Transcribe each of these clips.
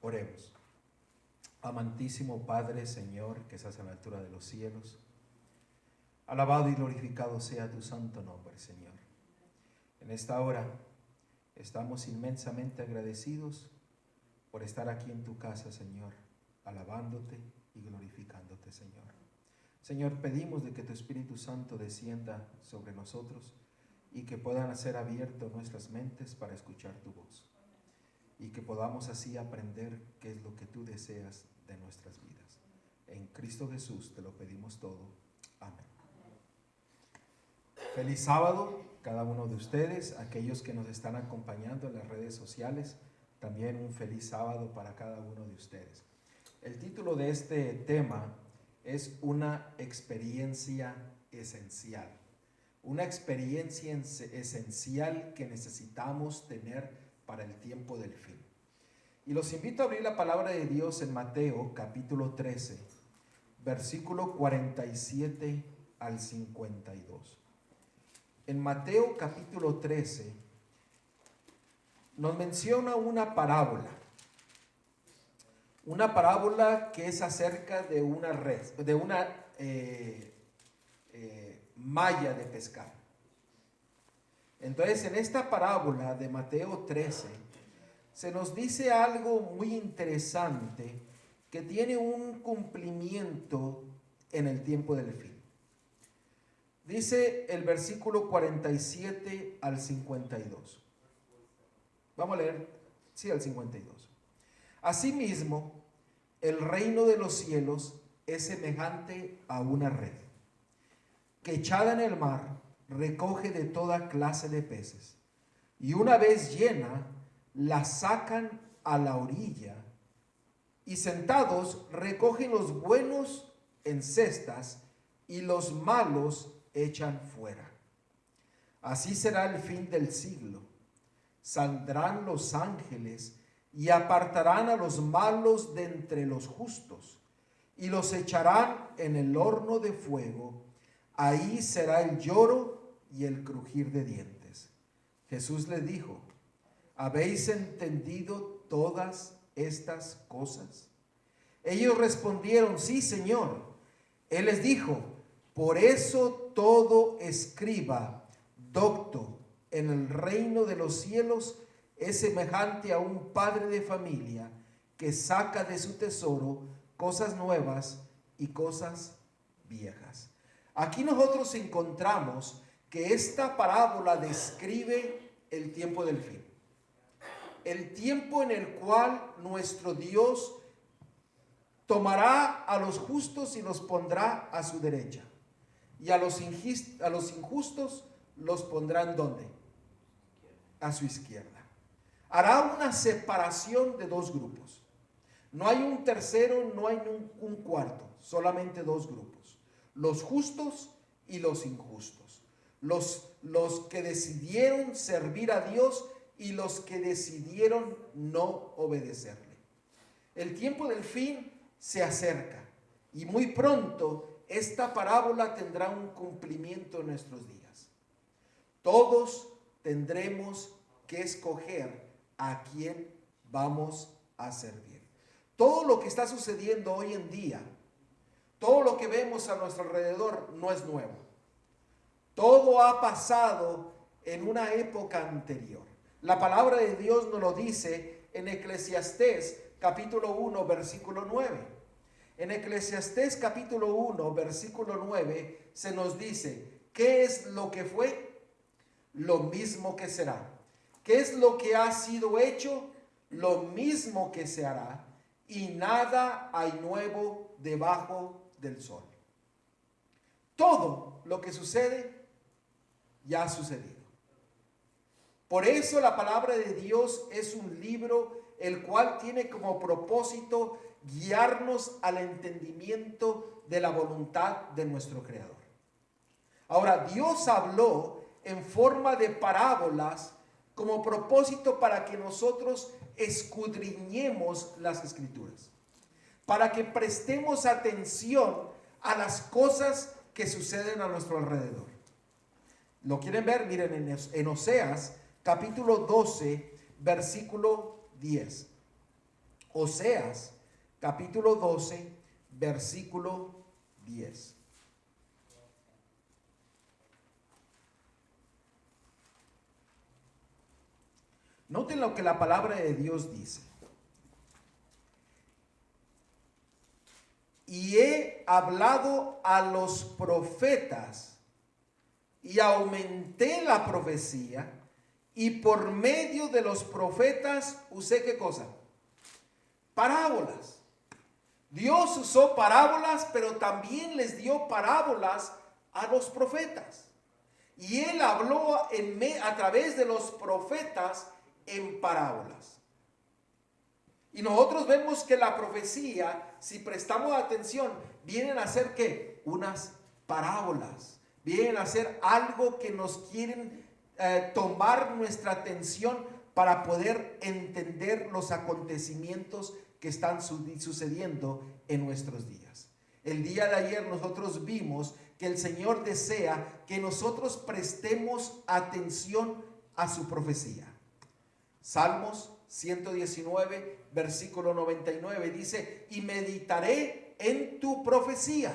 Oremos. Amantísimo Padre, Señor, que estás a la altura de los cielos, alabado y glorificado sea tu santo nombre, Señor. En esta hora estamos inmensamente agradecidos por estar aquí en tu casa, Señor, alabándote y glorificándote, Señor. Señor, pedimos de que tu Espíritu Santo descienda sobre nosotros y que puedan ser abiertas nuestras mentes para escuchar tu voz, y que podamos así aprender qué es lo que tú deseas de nuestras vidas. En Cristo Jesús te lo pedimos todo. Amén. Feliz sábado cada uno de ustedes, aquellos que nos están acompañando en las redes sociales, también un feliz sábado para cada uno de ustedes. El título de este tema es una experiencia esencial. Una experiencia esencial que necesitamos tener para el tiempo del fin. Y los invito a abrir la palabra de Dios en Mateo capítulo 13, versículo 47 al 52. En Mateo capítulo 13 nos menciona una parábola que es acerca de una red, de una malla de pescar. Entonces, en esta parábola de Mateo 13, se nos dice algo muy interesante que tiene un cumplimiento en el tiempo del fin. Dice el versículo 47 al 52. Vamos a leer, sí, al 52. Asimismo, el reino de los cielos es semejante a una red, que echada en el mar, recoge de toda clase de peces, y una vez llena, la sacan a la orilla, y sentados recogen los buenos en cestas, y los malos echan fuera. Así será el fin del siglo. Saldrán los ángeles y apartarán a los malos de entre los justos, y los echarán en el horno de fuego. Ahí será el lloro y el crujir de dientes. Jesús les dijo: ¿habéis entendido todas estas cosas? Ellos respondieron: sí, Señor. Él les dijo: por eso todo escriba, docto, en el reino de los cielos es semejante a un padre de familia que saca de su tesoro cosas nuevas y cosas viejas. Aquí nosotros encontramos que esta parábola describe el tiempo del fin. El tiempo en el cual nuestro Dios tomará a los justos y los pondrá a su derecha. Y a los injustos los pondrá ¿en dónde? A su izquierda. Hará una separación de dos grupos. No hay un tercero, no hay un cuarto, solamente dos grupos: los justos y los injustos. Los que decidieron servir a Dios y los que decidieron no obedecerle. El tiempo del fin se acerca y muy pronto esta parábola tendrá un cumplimiento en nuestros días. Todos tendremos que escoger a quién vamos a servir. Todo lo que está sucediendo hoy en día, todo lo que vemos a nuestro alrededor no es nuevo. Todo ha pasado en una época anterior. La palabra de Dios nos lo dice en Eclesiastés capítulo 1, versículo 9. En Eclesiastés capítulo 1, versículo 9 se nos dice: ¿qué es lo que fue? Lo mismo que será. ¿Qué es lo que ha sido hecho? Lo mismo que se hará. Y nada hay nuevo debajo del sol. Todo lo que sucede ya ha sucedido. Por eso la palabra de Dios es un libro el cual tiene como propósito guiarnos al entendimiento de la voluntad de nuestro Creador. Ahora, Dios habló en forma de parábolas como propósito para que nosotros escudriñemos las Escrituras, para que prestemos atención a las cosas que suceden a nuestro alrededor. ¿Lo quieren ver? Miren, en Oseas capítulo 12, versículo 10. Oseas, capítulo 12, versículo 10. Noten lo que la palabra de Dios dice. Y he hablado a los profetas y aumenté la profecía, y por medio de los profetas usé ¿qué cosa? Parábolas. Dios usó parábolas, pero también les dio parábolas a los profetas. Y él habló a través de los profetas en parábolas. Y nosotros vemos que la profecía, si prestamos atención, vienen a ser ¿qué? Unas parábolas. Vienen a ser algo que nos quieren tomar nuestra atención para poder entender los acontecimientos que están sucediendo en nuestros días. El día de ayer nosotros vimos que el Señor desea que nosotros prestemos atención a su profecía. Salmos 119, versículo 99 dice: y meditaré en tu profecía.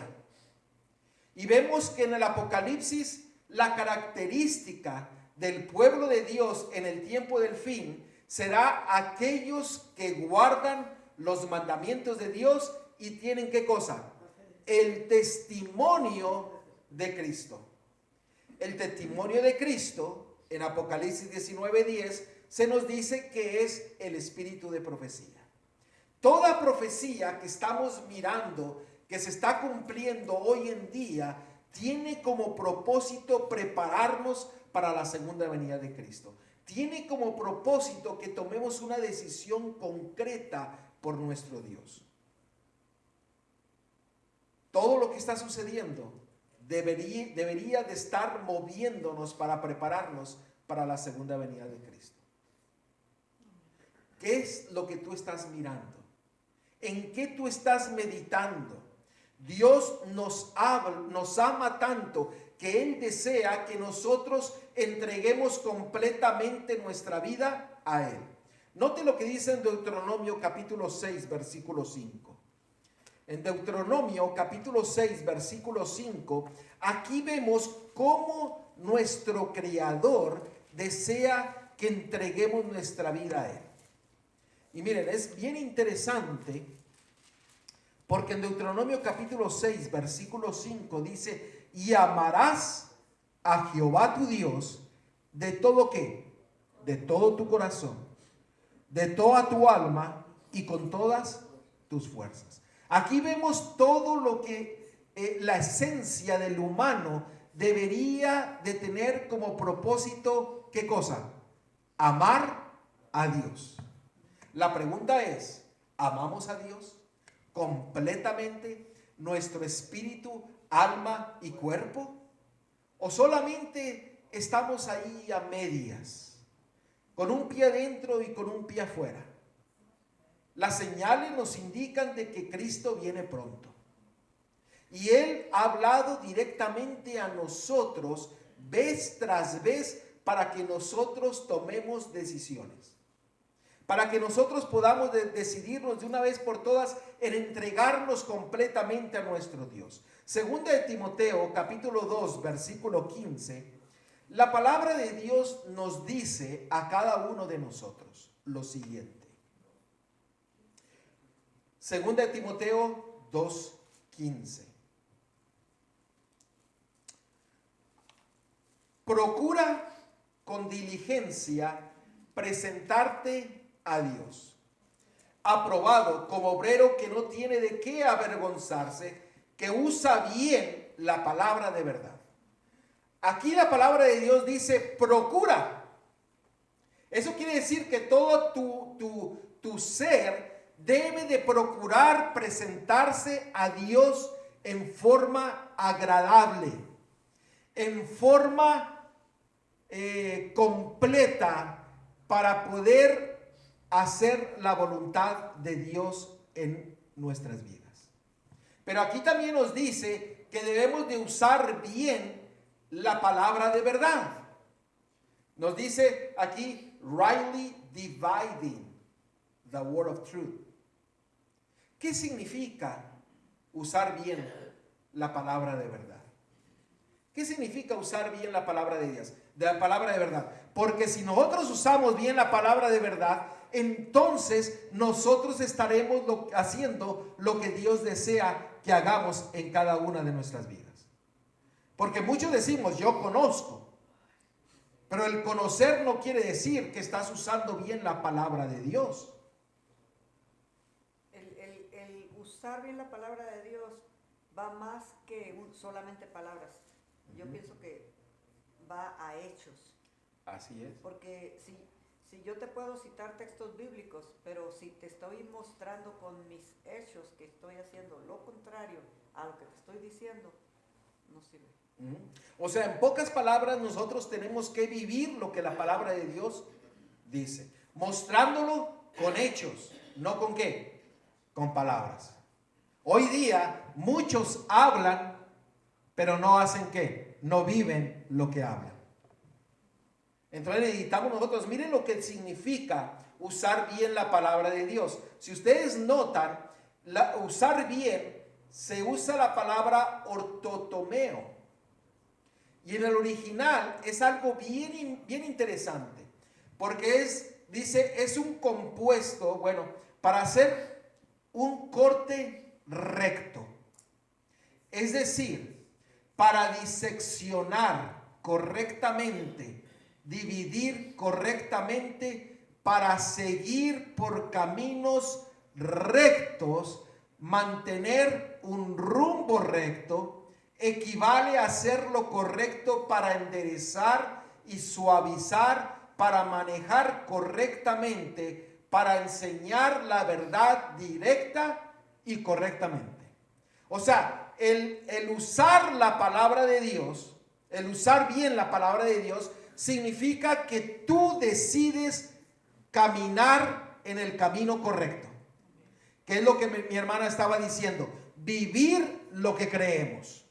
Y vemos que en el Apocalipsis la característica del pueblo de Dios en el tiempo del fin será aquellos que guardan los mandamientos de Dios y tienen ¿qué cosa? El testimonio de Cristo. El testimonio de Cristo en Apocalipsis 19:10 se nos dice que es el espíritu de profecía. Toda profecía que estamos mirando, que se está cumpliendo hoy en día, tiene como propósito prepararnos para la segunda venida de Cristo. Tiene como propósito que tomemos una decisión concreta por nuestro Dios. Todo lo que está sucediendo debería de estar moviéndonos para prepararnos para la segunda venida de Cristo. ¿Qué es lo que tú estás mirando? ¿En qué tú estás meditando? Dios nos ama tanto que Él desea que nosotros entreguemos completamente nuestra vida a Él. Note lo que dice en Deuteronomio capítulo 6, versículo 5. En Deuteronomio capítulo 6, versículo 5, aquí vemos cómo nuestro Creador desea que entreguemos nuestra vida a Él. Y miren, es bien interesante porque en Deuteronomio capítulo 6, versículo 5 dice: y amarás a Jehová tu Dios de todo ¿qué? De todo tu corazón, de toda tu alma y con todas tus fuerzas. Aquí vemos todo lo que la esencia del humano debería de tener como propósito. ¿Qué cosa? Amar a Dios. La pregunta es: ¿amamos a Dios completamente, nuestro espíritu, alma y cuerpo? ¿O solamente estamos ahí a medias, con un pie adentro y con un pie afuera? Las señales nos indican de que Cristo viene pronto. Y Él ha hablado directamente a nosotros vez tras vez para que nosotros tomemos decisiones. Para que nosotros podamos decidirnos de una vez por todas en entregarnos completamente a nuestro Dios. Segunda de Timoteo, capítulo 2, versículo 15, la palabra de Dios nos dice a cada uno de nosotros lo siguiente. Segunda de Timoteo 2, 15. Procura con diligencia presentarte a Dios, aprobado como obrero que no tiene de qué avergonzarse, que usa bien la palabra de verdad. Aquí la palabra de Dios dice procura. Eso quiere decir que todo tu ser debe de procurar presentarse a Dios en forma agradable, en forma completa, para poder hacer la voluntad de Dios en nuestras vidas. Pero aquí también nos dice que debemos de usar bien la palabra de verdad. Nos dice aquí, rightly dividing the word of truth. ¿Qué significa usar bien la palabra de verdad? ¿Qué significa usar bien la palabra de Dios? De la palabra de verdad. Porque si nosotros usamos bien la palabra de verdad, entonces nosotros estaremos haciendo lo que Dios desea que hagamos en cada una de nuestras vidas. Porque muchos decimos, yo conozco. Pero el conocer no quiere decir que estás usando bien la palabra de Dios. El usar bien la palabra de Dios va más que solamente palabras. Yo pienso que va a hechos. Así es. Porque si yo te puedo citar textos bíblicos, pero si te estoy mostrando con mis hechos que estoy haciendo lo contrario a lo que te estoy diciendo, no sirve. O sea, en pocas palabras, nosotros tenemos que vivir lo que la palabra de Dios dice, mostrándolo con hechos, no con qué, con palabras. Hoy día muchos hablan, pero no hacen qué, no viven lo que hablan. Entonces necesitamos nosotros, miren lo que significa usar bien la palabra de Dios. Si ustedes notan, usar bien, se usa la palabra ortotomeo. Y en el original es algo bien, bien interesante, porque dice, es un compuesto, bueno, para hacer un corte recto. Es decir, para diseccionar correctamente, dividir correctamente, para seguir por caminos rectos, mantener un rumbo recto, equivale a hacer lo correcto para enderezar y suavizar, para manejar correctamente, para enseñar la verdad directa y correctamente. O sea, el usar la palabra de Dios, el usar bien la palabra de Dios, significa que tú decides caminar en el camino correcto. Que es lo que mi hermana estaba diciendo, vivir lo que creemos.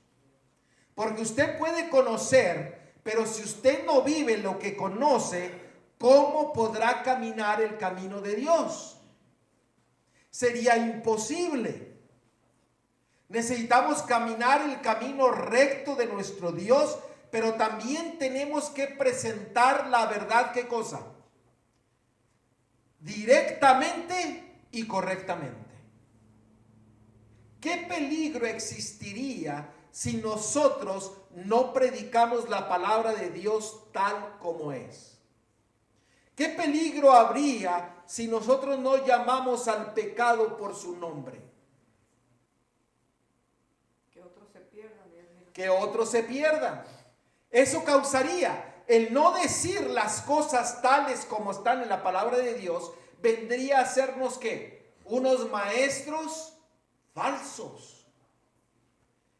Porque usted puede conocer, pero si usted no vive lo que conoce, ¿cómo podrá caminar el camino de Dios? Sería imposible. Necesitamos caminar el camino recto de nuestro Dios, pero también tenemos que presentar la verdad, ¿qué cosa? Directamente y correctamente. ¿Qué peligro existiría si nosotros no predicamos la palabra de Dios tal como es? ¿Qué peligro habría si nosotros no llamamos al pecado por su nombre? Que otros se pierdan. Que otros se pierdan. Eso causaría el no decir las cosas tales como están en la palabra de Dios, vendría a hacernos ¿qué? Unos maestros falsos.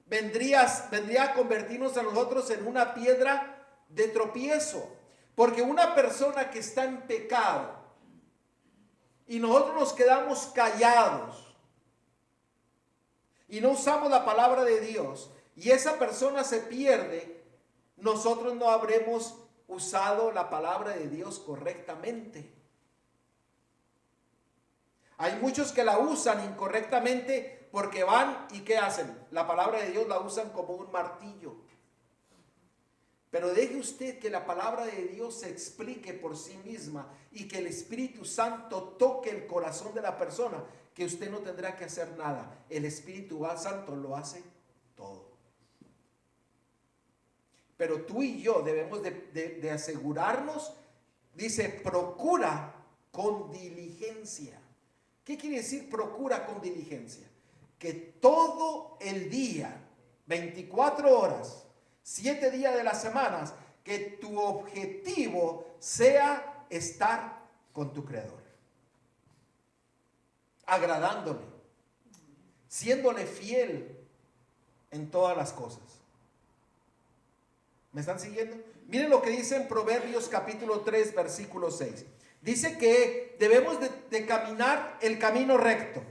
Vendría a convertirnos a nosotros en una piedra de tropiezo. Porque una persona que está en pecado y nosotros nos quedamos callados y no usamos la palabra de Dios y esa persona se pierde, nosotros no habremos usado la palabra de Dios correctamente. Hay muchos que la usan incorrectamente porque van y ¿qué hacen? La palabra de Dios la usan como un martillo. Pero deje usted que la palabra de Dios se explique por sí misma y que el Espíritu Santo toque el corazón de la persona, que usted no tendrá que hacer nada. El Espíritu Santo lo hace todo. Pero tú y yo debemos de asegurarnos, dice, procura con diligencia. ¿Qué quiere decir procura con diligencia? Que todo el día, 24 horas, 7 días de las semanas, que tu objetivo sea estar con tu Creador, agradándole, siéndole fiel en todas las cosas. ¿Me están siguiendo? Miren lo que dice en Proverbios capítulo 3, versículo 6. Dice que debemos de caminar el camino recto.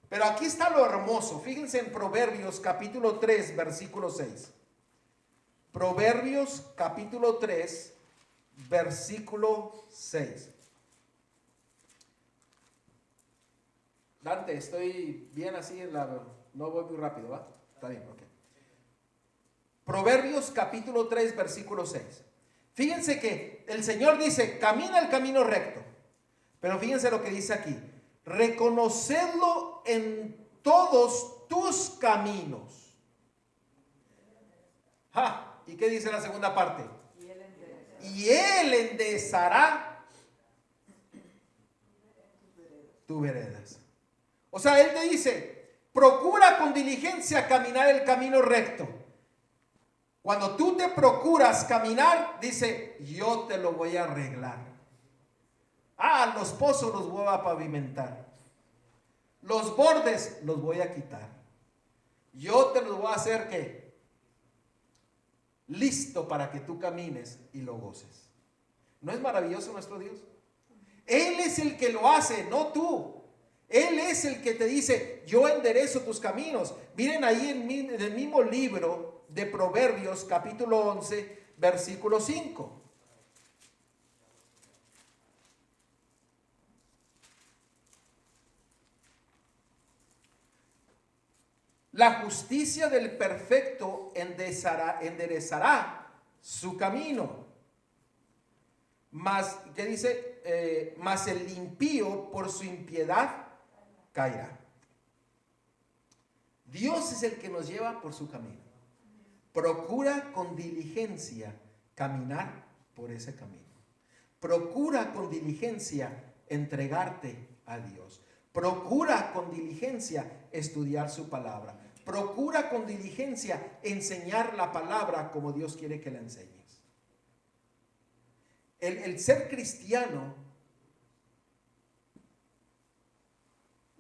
Pero aquí está lo hermoso. Fíjense en Proverbios capítulo 3, versículo 6. Proverbios capítulo 3, versículo 6. Dante, estoy bien así no voy muy rápido, ¿va? Está bien, ok. Proverbios capítulo 3, versículo 6. Fíjense que el Señor dice, camina el camino recto. Pero fíjense lo que dice aquí. Reconocedlo en todos tus caminos. ¿Y qué dice la segunda parte? Y Él enderezará tus veredas. O sea, Él te dice, procura con diligencia caminar el camino recto. Cuando tú te procuras caminar, dice, yo te lo voy a arreglar. Los pozos los voy a pavimentar. Los bordes los voy a quitar. Yo te los voy a hacer ¿qué? Listo para que tú camines y lo goces. ¿No es maravilloso nuestro Dios? Él es el que lo hace, no tú. Él es el que te dice, yo enderezo tus caminos. Miren ahí en el mismo libro de Proverbios, capítulo 11, versículo 5. La justicia del perfecto enderezará su camino. Mas, ¿qué dice? Mas el impío por su impiedad caerá. Dios es el que nos lleva por su camino. Procura con diligencia caminar por ese camino. Procura con diligencia entregarte a Dios. Procura con diligencia estudiar su palabra. Procura con diligencia enseñar la palabra como Dios quiere que la enseñes. El ser cristiano,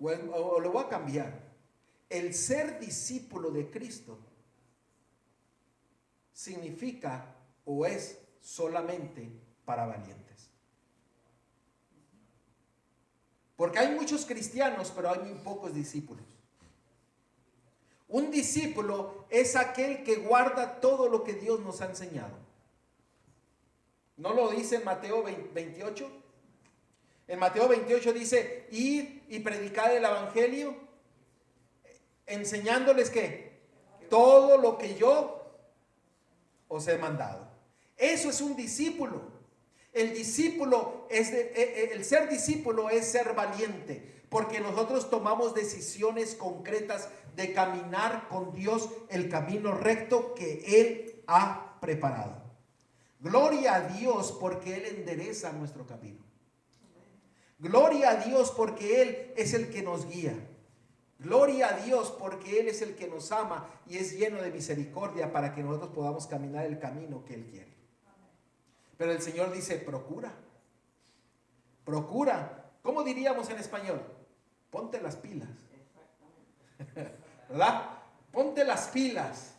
o lo voy a cambiar, el ser discípulo de Cristo significa o es solamente para valientes. Porque hay muchos cristianos, pero hay muy pocos discípulos. Un discípulo es aquel que guarda todo lo que Dios nos ha enseñado. ¿No lo dice en Mateo 28? En Mateo 28 dice, id y predicad el evangelio, enseñándoles que todo lo que yo os he mandado. Eso es un discípulo. El ser discípulo es ser valiente, porque nosotros tomamos decisiones concretas de caminar con Dios el camino recto que Él ha preparado. Gloria a Dios porque Él endereza nuestro camino. Gloria a Dios porque Él es el que nos guía. Gloria a Dios porque Él es el que nos ama y es lleno de misericordia para que nosotros podamos caminar el camino que Él quiere. Pero el Señor dice, procura. Procura. ¿Cómo diríamos en español? Ponte las pilas. ¿Verdad? Ponte las pilas.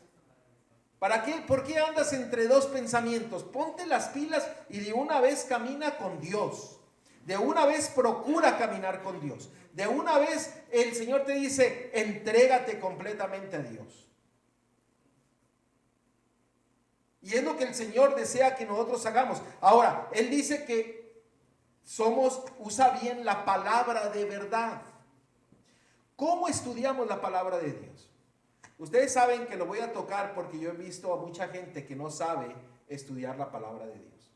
¿Para qué? ¿Por qué andas entre dos pensamientos? Ponte las pilas y de una vez camina con Dios. De una vez procura caminar con Dios. De una vez el Señor te dice, entrégate completamente a Dios. Y es lo que el Señor desea que nosotros hagamos. Ahora, Él dice que usa bien la palabra de verdad. ¿Cómo estudiamos la palabra de Dios? Ustedes saben que lo voy a tocar porque yo he visto a mucha gente que no sabe estudiar la palabra de Dios.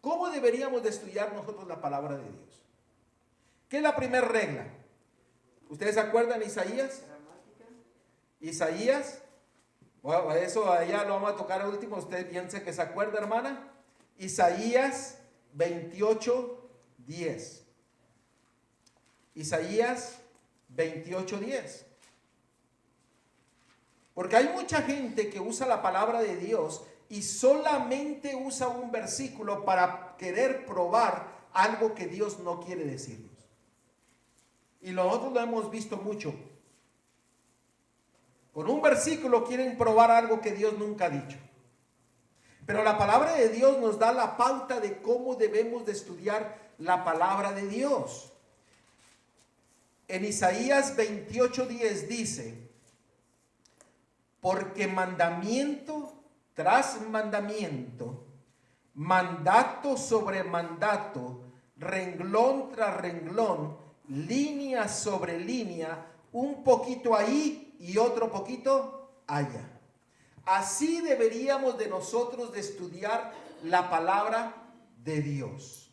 ¿Cómo deberíamos de estudiar nosotros la palabra de Dios? ¿Qué es la primera regla? ¿Ustedes se acuerdan de Isaías? Isaías, bueno, eso allá lo vamos a tocar al último. Usted piense que se acuerda, hermana. Isaías 28:10. Isaías 28:10. Porque hay mucha gente que usa la palabra de Dios y solamente usa un versículo para querer probar algo que Dios no quiere decirnos. Y nosotros lo hemos visto mucho. Con un versículo quieren probar algo que Dios nunca ha dicho. Pero la palabra de Dios nos da la pauta de cómo debemos de estudiar la palabra de Dios. En Isaías 28:10 dice, porque mandamiento tras mandamiento, mandato sobre mandato, renglón tras renglón, línea sobre línea, un poquito ahí y otro poquito allá. Así deberíamos de nosotros de estudiar la palabra de Dios.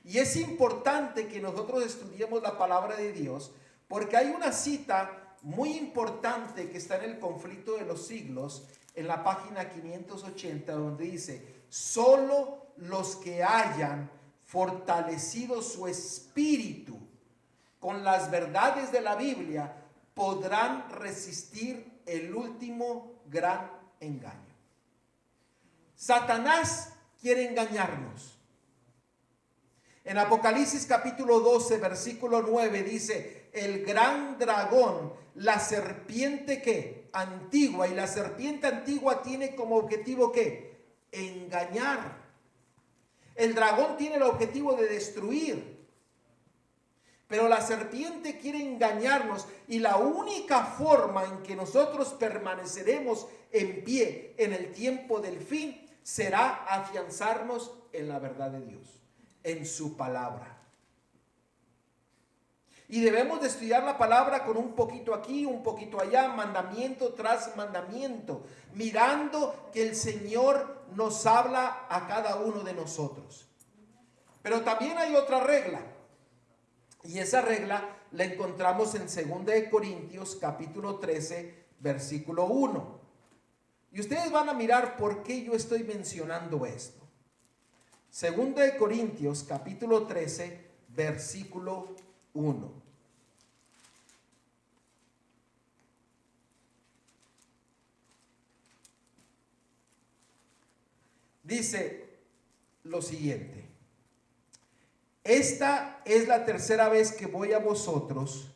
Y es importante que nosotros estudiemos la palabra de Dios porque hay una cita muy importante que está en el Conflicto de los Siglos, en la página 580, donde dice: solo los que hayan fortalecido su espíritu con las verdades de la Biblia podrán resistir el último gran engaño. Satanás quiere engañarnos. En Apocalipsis capítulo 12, versículo 9 dice: el gran dragón, la serpiente que antigua, y la serpiente antigua tiene como objetivo ¿qué? Engañar. El dragón tiene el objetivo de destruir, pero la serpiente quiere engañarnos, y la única forma en que nosotros permaneceremos en pie en el tiempo del fin será afianzarnos en la verdad de Dios, en su palabra. Y debemos de estudiar la palabra con un poquito aquí, un poquito allá, mandamiento tras mandamiento, mirando que el Señor nos habla a cada uno de nosotros. Pero también hay otra regla, y esa regla la encontramos en 2 Corintios capítulo 13, versículo 1. Y ustedes van a mirar por qué yo estoy mencionando esto. 2 Corintios capítulo 13, versículo 1. Dice lo siguiente: esta es la tercera vez que voy a vosotros,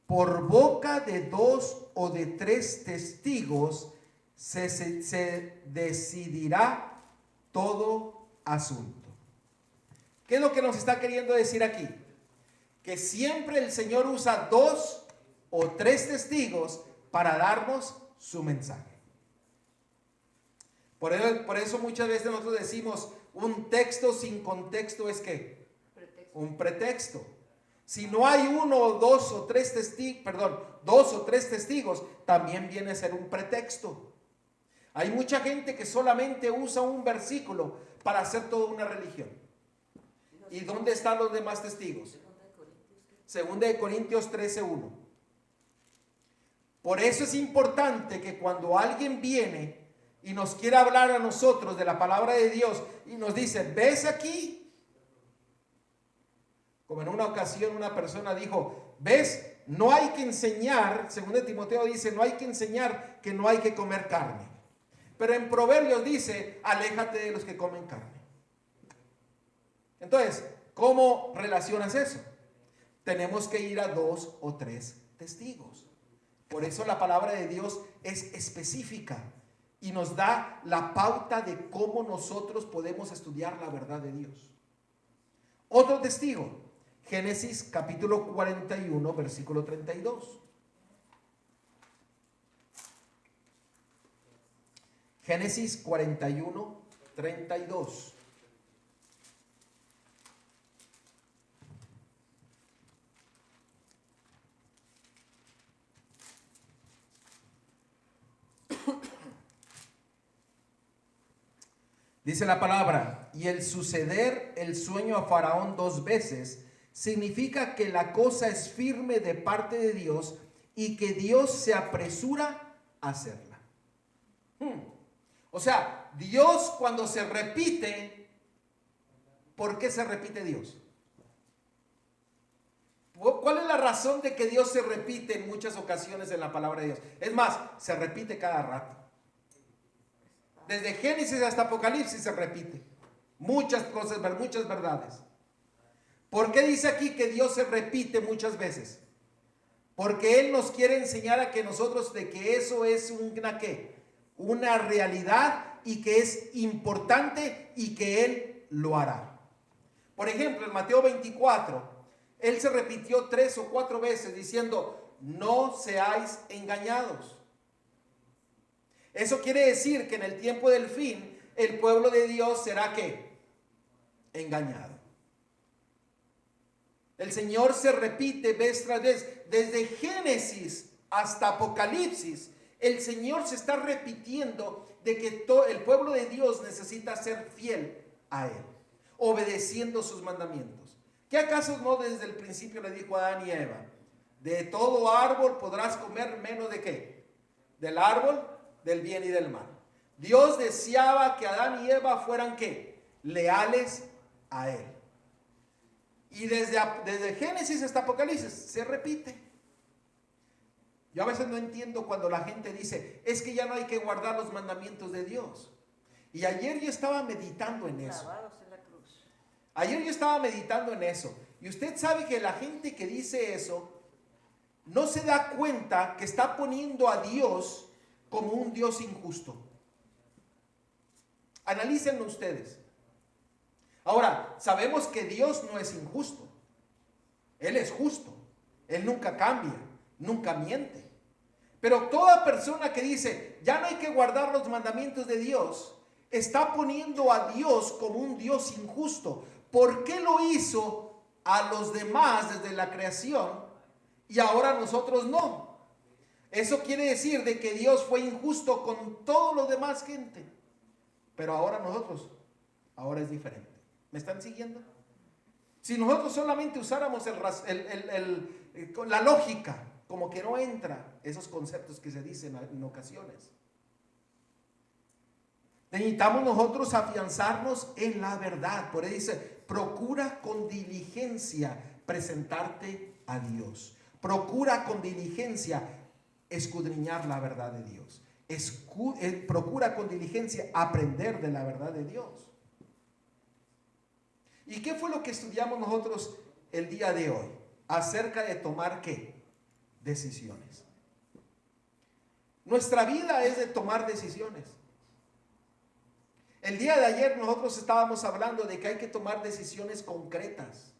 por boca de 2 o de 3 testigos se decidirá todo asunto. ¿Qué es lo que nos está queriendo decir aquí? Que siempre el Señor usa 2 o 3 testigos para darnos su mensaje. Por eso muchas veces nosotros decimos: un texto sin contexto es ¿qué? Un pretexto. Si no hay 1 o 2 o 3 testigos, 2 o 3 testigos, también viene a ser un pretexto. Hay mucha gente que solamente usa un versículo para hacer toda una religión. ¿Y dónde están los demás testigos? 2 Corintios 13:1. Por eso es importante que cuando alguien viene y nos quiere hablar a nosotros de la palabra de Dios y nos dice: ¿ves aquí? Como en una ocasión una persona dijo: ¿ves? No hay que enseñar, según Timoteo dice, no hay que enseñar que no hay que comer carne. Pero en Proverbios dice: aléjate de los que comen carne. Entonces, ¿cómo relacionas eso? Tenemos que ir a 2 o 3 testigos. Por eso la palabra de Dios es específica y nos da la pauta de cómo nosotros podemos estudiar la verdad de Dios. Otro testigo, Génesis capítulo 41, versículo 32. Génesis 41, 32. Dice la palabra: y el suceder el sueño a Faraón 2 veces significa que la cosa es firme de parte de Dios y que Dios se apresura a hacerla. O sea, Dios cuando se repite, ¿por qué se repite Dios? ¿Cuál es la razón de que Dios se repite en muchas ocasiones en la palabra de Dios? Es más, se repite cada rato. Desde Génesis hasta Apocalipsis se repite. Muchas cosas, muchas verdades. ¿Por qué dice aquí que Dios se repite muchas veces? Porque Él nos quiere enseñar a que nosotros de que eso es una ¿qué? Una realidad y que es importante y que Él lo hará. Por ejemplo, en Mateo 24, Él se repitió 3 o 4 veces diciendo: no seáis engañados. Eso quiere decir que en el tiempo del fin el pueblo de Dios será ¿qué? Engañado. El Señor se repite vez tras vez, desde Génesis hasta Apocalipsis. El Señor se está repitiendo de que el pueblo de Dios necesita ser fiel a Él, obedeciendo sus mandamientos. ¿Qué acaso no desde el principio le dijo a Adán y Eva? De todo árbol podrás comer menos de ¿qué? Del árbol del bien y del mal. Dios deseaba que Adán y Eva fueran ¿qué? Leales a Él. Y desde Génesis hasta Apocalipsis se repite. Yo a veces no entiendo cuando la gente dice, es que ya no hay que guardar los mandamientos de Dios. Y ayer yo estaba meditando en eso. Ayer yo estaba meditando en eso. Y usted sabe que la gente que dice eso no se da cuenta que está poniendo a Dios como un Dios injusto. Analícenlo ustedes. Ahora, sabemos que Dios no es injusto. Él es justo. Él nunca cambia, nunca miente. Pero toda persona que dice, ya no hay que guardar los mandamientos de Dios, está poniendo a Dios como un Dios injusto. ¿Por qué lo hizo a los demás desde la creación y ahora nosotros no? Eso quiere decir de que Dios fue injusto con todos los demás gente. Pero ahora nosotros, ahora es diferente. ¿Me están siguiendo? Si nosotros solamente usáramos la lógica, como que no entra esos conceptos que se dicen en ocasiones. Necesitamos nosotros afianzarnos en la verdad. Por eso dice, procura con diligencia presentarte a Dios. Procura con diligencia escudriñar la verdad de Dios. Procura con diligencia aprender de la verdad de Dios. ¿Y qué fue lo que estudiamos nosotros el día de hoy? Acerca de tomar ¿qué? Decisiones. Nuestra vida es de tomar decisiones. El día de ayer nosotros estábamos hablando de que hay que tomar decisiones concretas.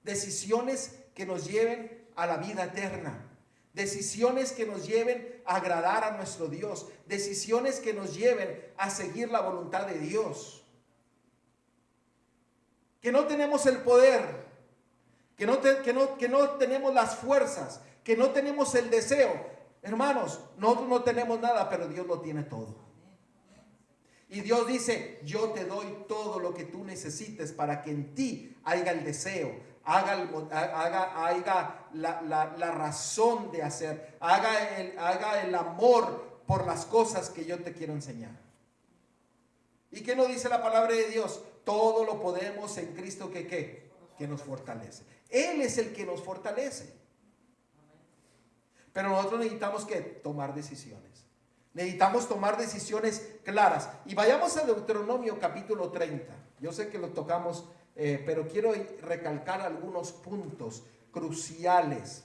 Decisiones que nos lleven a la vida eterna. Decisiones que nos lleven a agradar a nuestro Dios. Decisiones que nos lleven a seguir la voluntad de Dios. Que no tenemos el poder, que no tenemos las fuerzas, que no tenemos el deseo. Hermanos, nosotros no tenemos nada, pero Dios lo tiene todo. Y Dios dice, yo te doy todo lo que tú necesites para que en ti haya el deseo, haga la razón de hacer, haga el amor por las cosas que yo te quiero enseñar. ¿Y qué nos dice la palabra de Dios? Todo lo podemos en Cristo que nos fortalece. Él es el que nos fortalece. Pero nosotros necesitamos que tomar decisiones. Necesitamos tomar decisiones claras. Y vayamos a Deuteronomio capítulo 30. Yo sé que lo tocamos, pero quiero recalcar algunos puntos cruciales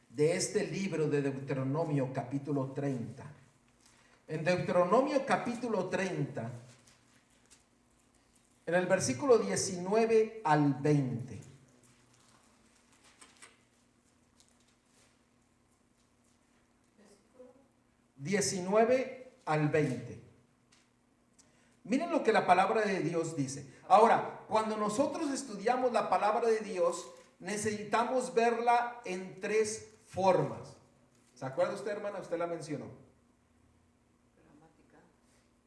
de este libro de Deuteronomio capítulo 30. En Deuteronomio capítulo 30, en el versículo 19 al 20. Al 20. Miren lo que la palabra de Dios dice. Ahora, cuando nosotros estudiamos la palabra de Dios, necesitamos verla en tres formas. ¿Se acuerda usted, hermana? Usted la mencionó.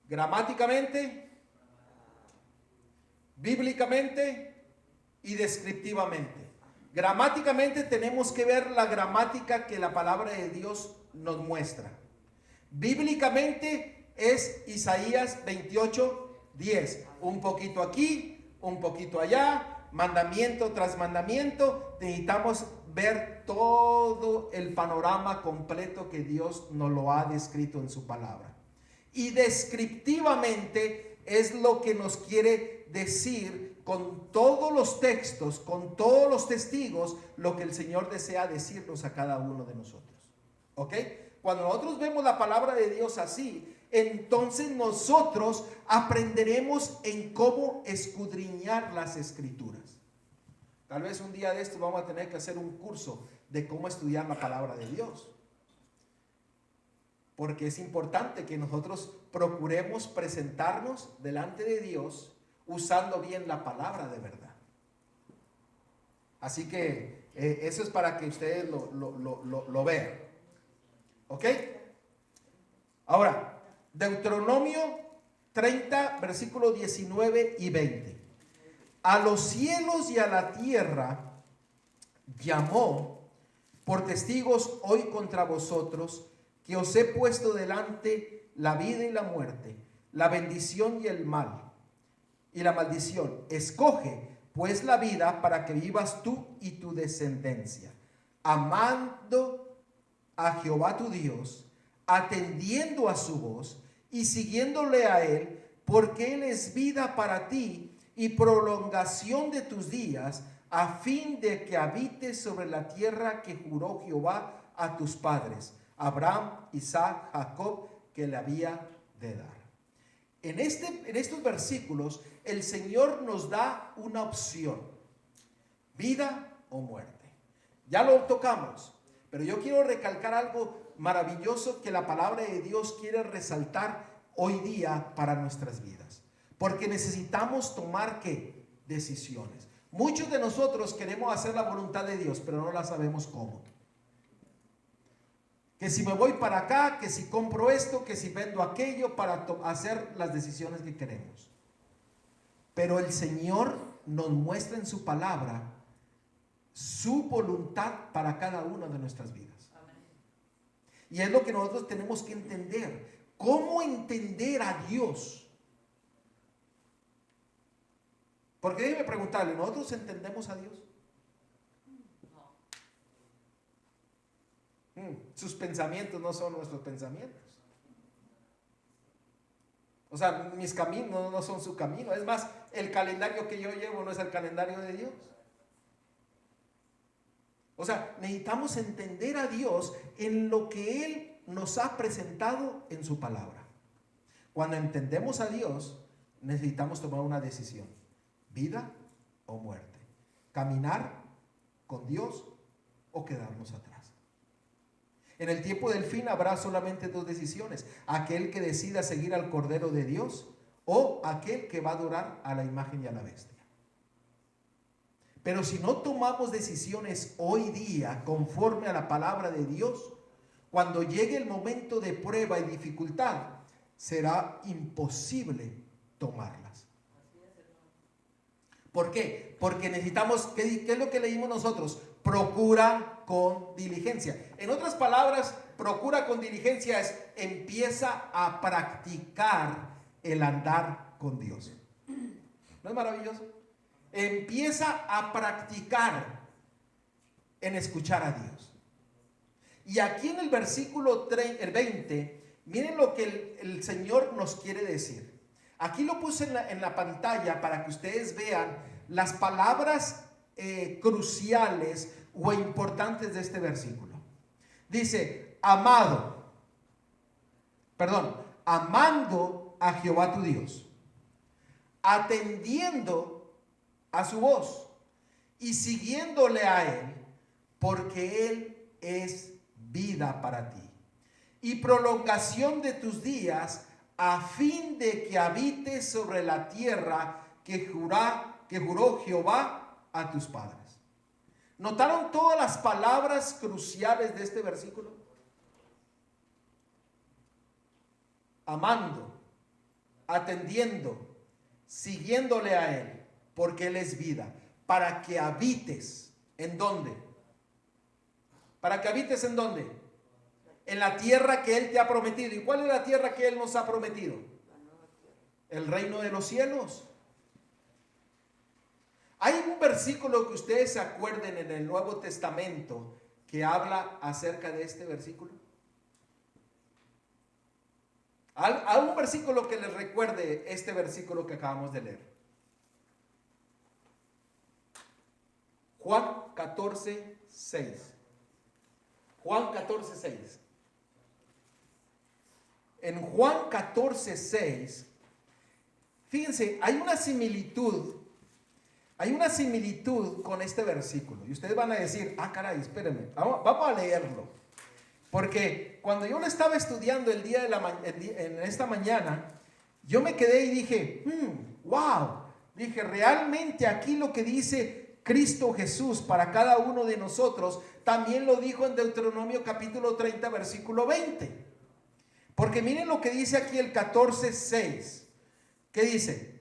Gramáticamente, bíblicamente y descriptivamente. Gramáticamente tenemos que ver la gramática que la palabra de Dios nos muestra. Bíblicamente es Isaías 28:10. Un poquito aquí, un poquito allá, mandamiento tras mandamiento. Necesitamos ver todo el panorama completo que Dios nos lo ha descrito en su palabra. Y descriptivamente es lo que nos quiere decir con todos los textos, con todos los testigos, lo que el Señor desea decirnos a cada uno de nosotros. ¿Ok? Cuando nosotros vemos la palabra de Dios así, entonces nosotros aprenderemos en cómo escudriñar las escrituras. Tal vez un día de esto vamos a tener que hacer un curso de cómo estudiar la palabra de Dios. Porque es importante que nosotros procuremos presentarnos delante de Dios usando bien la palabra de verdad. Así que eso es para que ustedes lo vean. ¿Ok? Ahora, Deuteronomio 30, versículos 19 y 20. A los cielos y a la tierra llamó por testigos hoy contra vosotros, que os he puesto delante la vida y la muerte, la bendición y el mal, y la maldición. Escoge pues la vida para que vivas tú y tu descendencia, amando a Jehová tu Dios, atendiendo a su voz y siguiéndole a él, porque él es vida para ti y prolongación de tus días, a fin de que habites sobre la tierra que juró Jehová a tus padres, Abraham, Isaac, Jacob, que le había de dar. En estos versículos el Señor nos da una opción: vida o muerte. Ya lo tocamos, pero yo quiero recalcar algo maravilloso que la palabra de Dios quiere resaltar hoy día para nuestras vidas, porque necesitamos tomar ¿qué? Decisiones. Muchos de nosotros queremos hacer la voluntad de Dios, pero no la sabemos cómo. Que si me voy para acá, que si compro esto, que si vendo aquello, para hacer las decisiones que queremos. Pero el Señor nos muestra en su palabra su voluntad para cada una de nuestras vidas. Y es lo que nosotros tenemos que entender. ¿Cómo entender a Dios? Porque déjeme preguntarle, ¿nosotros entendemos a Dios? Sus pensamientos no son nuestros pensamientos. O sea, mis caminos no son su camino. Es más, el calendario que yo llevo no es el calendario de Dios. O sea, necesitamos entender a Dios en lo que Él nos ha presentado en su palabra. Cuando entendemos a Dios, necesitamos tomar una decisión: vida o muerte, caminar con Dios o quedarnos atrás. En el tiempo del fin habrá solamente dos decisiones: aquel que decida seguir al Cordero de Dios o aquel que va a adorar a la imagen y a la bestia. Pero si no tomamos decisiones hoy día conforme a la palabra de Dios, cuando llegue el momento de prueba y dificultad, será imposible tomarlas. ¿Por qué? Porque necesitamos, ¿qué es lo que leímos nosotros? Procura con diligencia. En otras palabras, procura con diligencia es: empieza a practicar el andar con Dios. ¿No es maravilloso? Empieza a practicar en escuchar a Dios. Y aquí en el versículo 20, miren lo que el Señor nos quiere decir. Aquí lo puse en la pantalla para que ustedes vean las palabras cruciales o importantes de este versículo. Dice: amando a Jehová tu Dios, atendiendo a su voz y siguiéndole a él, porque él es vida para ti y prolongación de tus días, a fin de que habites sobre la tierra que juró Jehová a tus padres. ¿Notaron todas las palabras cruciales de este versículo? Amando, atendiendo, siguiéndole a él, porque él es vida, para que habites. ¿En dónde? ¿Para que habites en dónde? En la tierra que él te ha prometido. ¿Y cuál es la tierra que él nos ha prometido? El reino de los cielos. Hay un versículo que ustedes se acuerden en el Nuevo Testamento que habla acerca de este versículo. ¿Algún versículo que les recuerde este versículo que acabamos de leer? Juan 14, 6. Juan 14, 6. En Juan 14, 6, fíjense, hay una similitud con este versículo. Y ustedes van a decir: ah, caray, espérenme, vamos a leerlo. Porque cuando yo lo estaba estudiando en esta mañana, yo me quedé y dije: wow. Dije, realmente aquí lo que dice Cristo Jesús para cada uno de nosotros, también lo dijo en Deuteronomio capítulo 30, versículo 20. Porque miren lo que dice aquí el 14:6. ¿Qué dice?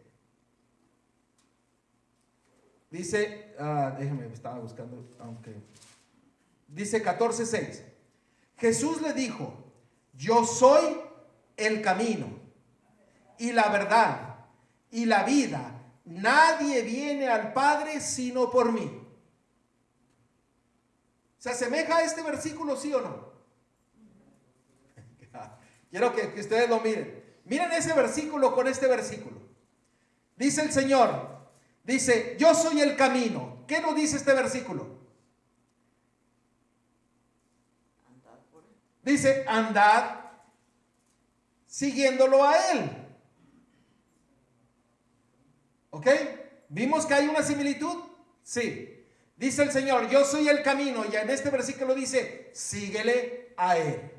Dice, déjeme, estaba buscando, aunque dice 14:6. Jesús le dijo: yo soy el camino y la verdad y la vida. Nadie viene al Padre sino por mí. ¿Se asemeja a este versículo, sí o no? Quiero que ustedes lo miren. Miren ese versículo con este versículo. Dice el Señor, dice, yo soy el camino. ¿Qué nos dice este versículo? Dice, andad siguiéndolo a Él. ¿Ok? ¿Vimos que hay una similitud? Sí. Dice el Señor, yo soy el camino. Y en este versículo dice, síguele a Él.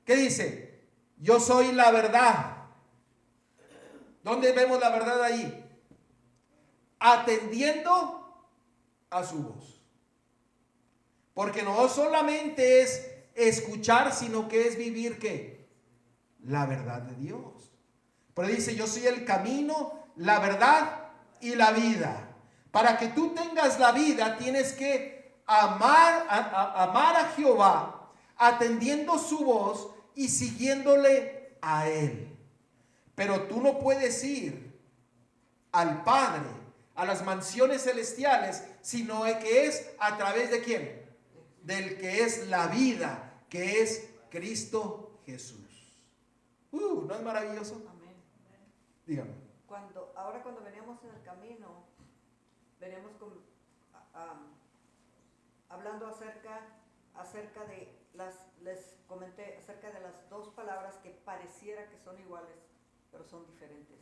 ¿Qué dice? Yo soy la verdad. ¿Dónde vemos la verdad ahí? Atendiendo a su voz. Porque no solamente es escuchar, sino que es vivir, ¿qué? La verdad de Dios. Pero dice, yo soy el camino, la verdad y la vida. Para que tú tengas la vida, tienes que amar a Jehová, atendiendo su voz y siguiéndole a Él. Pero tú no puedes ir al Padre, a las mansiones celestiales, sino que es a través de ¿quién? Del que es la vida, que es Cristo Jesús. ¿No es maravilloso? Amén. Dígame. Ahora cuando veníamos en el camino, veníamos hablando acerca de les comenté acerca de las dos palabras que pareciera que son iguales, pero son diferentes.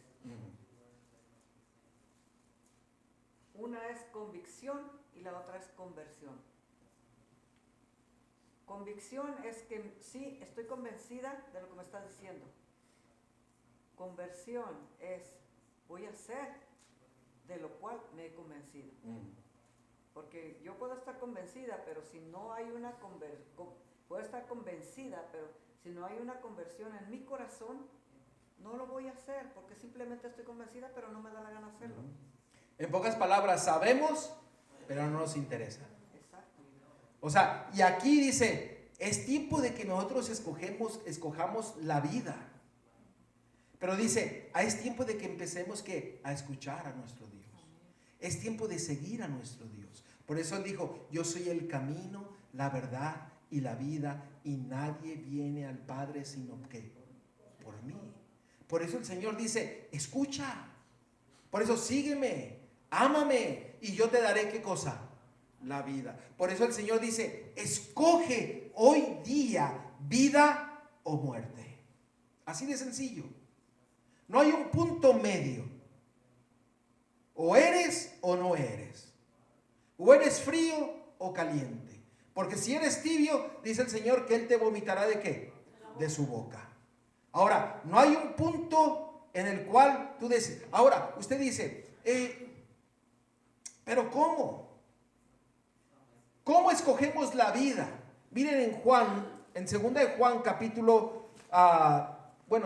Una es convicción y la otra es conversión. Convicción es que sí, estoy convencida de lo que me estás diciendo. Conversión es, voy a hacer de lo cual me he convencido. Porque yo puedo estar convencida, pero si no hay una puedo estar convencida, pero si no hay una conversión en mi corazón, no lo voy a hacer, porque simplemente estoy convencida, pero no me da la gana hacerlo. En pocas palabras, sabemos, pero no nos interesa. Exacto. O sea, y aquí dice, es tiempo de que nosotros escojamos la vida. Pero dice, es tiempo de que empecemos a escuchar a nuestro Dios. Es tiempo de seguir a nuestro Dios. Por eso Él dijo, yo soy el camino, la verdad y la vida, y nadie viene al Padre sino que por mí. Por eso el Señor dice, escucha. Por eso sígueme, ámame, y yo te daré ¿qué cosa? La vida. Por eso el Señor dice, escoge hoy día vida o muerte. Así de sencillo. No hay un punto medio. O eres o no eres. O eres frío o caliente. Porque si eres tibio, dice el Señor que Él te vomitará ¿de qué? De su boca. Ahora, no hay un punto en el cual tú dices. Ahora, usted dice, pero ¿cómo? ¿Cómo escogemos la vida? Miren en Juan, en 2 de Juan capítulo,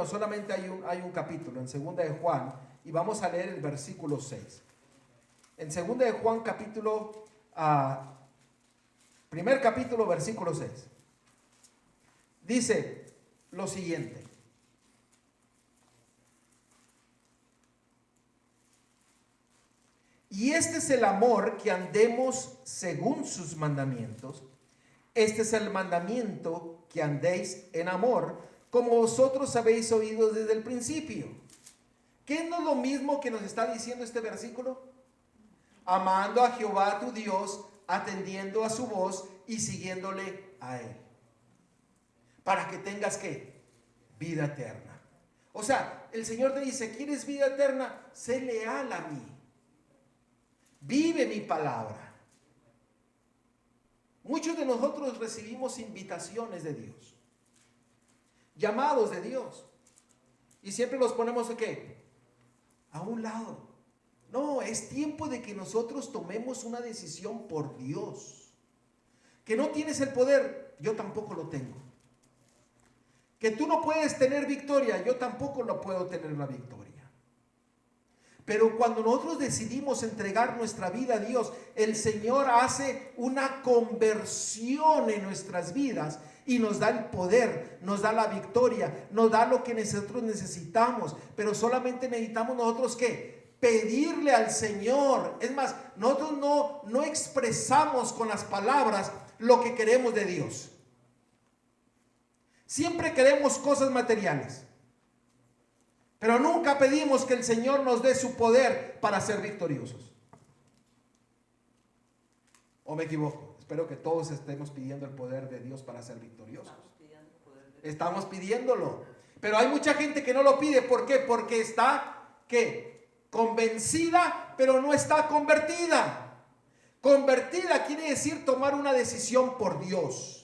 solamente hay un capítulo, en 2 de Juan, y vamos a leer el versículo 6. En 2 de Juan capítulo, primer capítulo, versículo 6. Dice lo siguiente. Y este es el amor, que andemos según sus mandamientos. Este es el mandamiento, que andéis en amor, como vosotros habéis oído desde el principio. ¿Qué no es lo mismo que nos está diciendo este versículo? Amando a Jehová tu Dios, atendiendo a su voz y siguiéndole a Él. Para que tengas ¿qué? Vida eterna. O sea, el Señor te dice, ¿quieres vida eterna? Sé leal a mí. Vive mi palabra. Muchos de nosotros recibimos invitaciones de Dios, llamados de Dios, y siempre los ponemos ¿a qué? A un lado. No, es tiempo de que nosotros tomemos una decisión por Dios. Que no tienes el poder, yo tampoco lo tengo. Que tú no puedes tener victoria, yo tampoco lo puedo tener la victoria. Pero cuando nosotros decidimos entregar nuestra vida a Dios, el Señor hace una conversión en nuestras vidas y nos da el poder, nos da la victoria, nos da lo que nosotros necesitamos. Pero solamente necesitamos nosotros ¿qué? Pedirle al Señor. Es más, nosotros no expresamos con las palabras lo que queremos de Dios. Siempre queremos cosas materiales, pero nunca pedimos que el Señor nos dé su poder para ser victoriosos. ¿O me equivoco? Espero que todos estemos pidiendo el poder de Dios para ser victoriosos. Estamos pidiéndolo. Pero hay mucha gente que no lo pide. ¿Por qué? Porque está, ¿qué? Convencida, pero no está convertida. Convertida quiere decir tomar una decisión por Dios.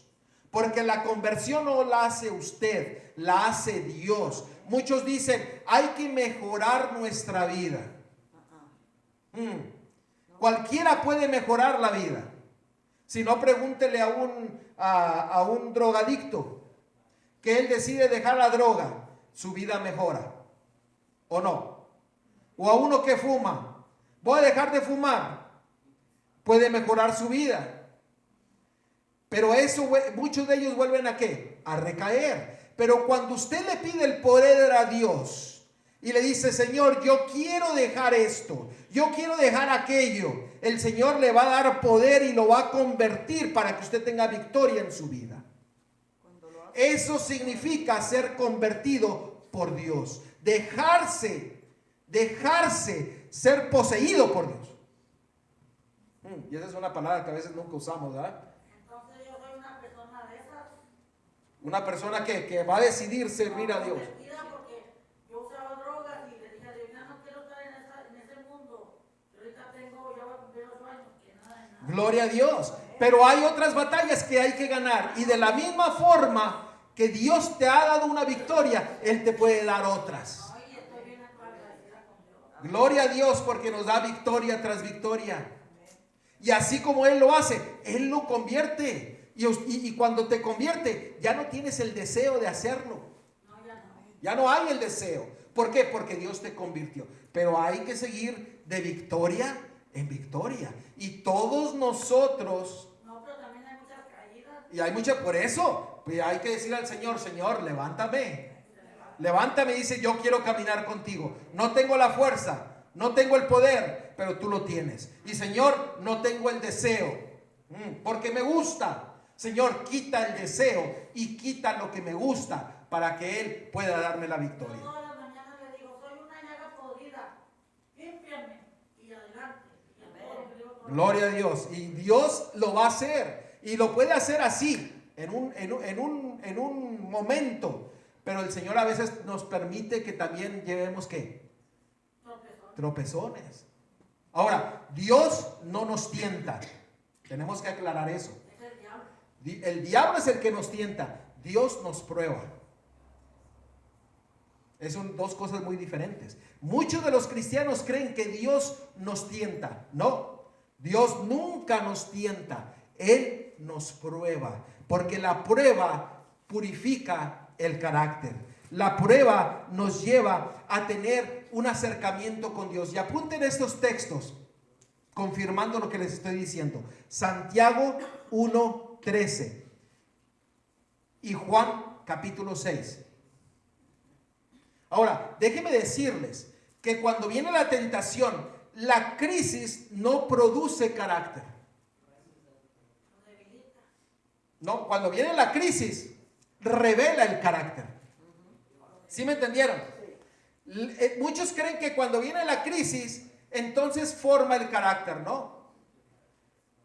Porque la conversión no la hace usted, la hace Dios. Muchos dicen, hay que mejorar nuestra vida. Cualquiera puede mejorar la vida. Si no, pregúntele a un drogadicto que él decide dejar la droga, su vida mejora. ¿O no? O a uno que fuma, voy a dejar de fumar, puede mejorar su vida. Pero eso, muchos de ellos vuelven ¿a qué? A recaer. Pero cuando usted le pide el poder a Dios y le dice, Señor, yo quiero dejar esto, yo quiero dejar aquello, el Señor le va a dar poder y lo va a convertir para que usted tenga victoria en su vida. Eso significa ser convertido por Dios. Dejarse ser poseído por Dios. Y esa es una palabra que a veces nunca usamos, ¿verdad? Una persona que va a decidir servir a Dios. Porque yo usaba drogas y le dije a Dios, no quiero estar en ese mundo. Pero ahorita ya voy a cumplir 8 años. Que nada. Gloria a Dios. Pero hay otras batallas que hay que ganar. Y de la misma forma que Dios te ha dado una victoria, Él te puede dar otras. Gloria a Dios porque nos da victoria tras victoria. Y así como Él lo hace, Él lo convierte. Y cuando te convierte, ya no tienes el deseo de hacerlo. Ya no hay el deseo. ¿Por qué? Porque Dios te convirtió. Pero hay que seguir de victoria en victoria. Y todos nosotros... No, pero también hay muchas caídas. Y hay muchas, por eso, pues hay que decir al Señor, Señor, levántame. Levántame y dice, yo quiero caminar contigo. No tengo la fuerza, no tengo el poder, pero tú lo tienes. Y Señor, no tengo el deseo, porque me gusta. Señor, quita el deseo y quita lo que me gusta para que Él pueda darme la victoria. Todas las mañanas le digo, soy una llaga podrida, límpiame y adelante. Gloria a Dios. Y Dios lo va a hacer. Y lo puede hacer así, en un momento. Pero el Señor a veces nos permite que también llevemos ¿qué? Tropezones. Ahora, Dios no nos tienta. Tenemos que aclarar eso. El diablo es el que nos tienta. Dios nos prueba. Son dos cosas muy diferentes. Muchos de los cristianos creen que Dios nos tienta. No, Dios nunca nos tienta. Él nos prueba. Porque la prueba purifica el carácter. La prueba nos lleva a tener un acercamiento con Dios. Y apunten estos textos, confirmando lo que les estoy diciendo. Santiago 1:13 y Juan capítulo 6. Ahora, déjenme decirles que cuando viene la tentación, la crisis no produce carácter. No, cuando viene la crisis, revela el carácter. ¿Sí me entendieron? Muchos creen que cuando viene la crisis, entonces forma el carácter, ¿no?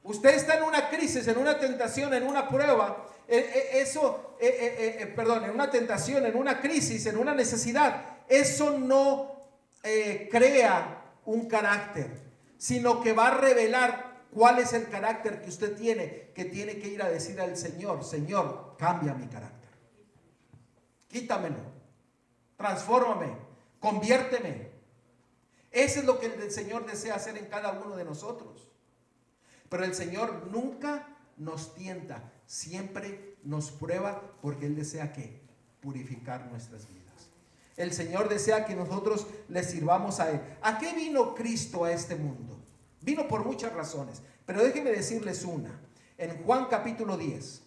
Usted está en una crisis, en una tentación, en una prueba, en una tentación, en una crisis, en una necesidad. Eso no crea un carácter, sino que va a revelar cuál es el carácter que usted tiene, que tiene que ir a decir al Señor, Señor, cambia mi carácter. Quítamelo, transfórmame, conviérteme. Eso es lo que el Señor desea hacer en cada uno de nosotros. Pero el Señor nunca nos tienta, siempre nos prueba, porque Él desea que purificar nuestras vidas. El Señor desea que nosotros le sirvamos a Él. ¿A qué vino Cristo a este mundo? Vino por muchas razones, pero déjenme decirles una. En Juan capítulo 10.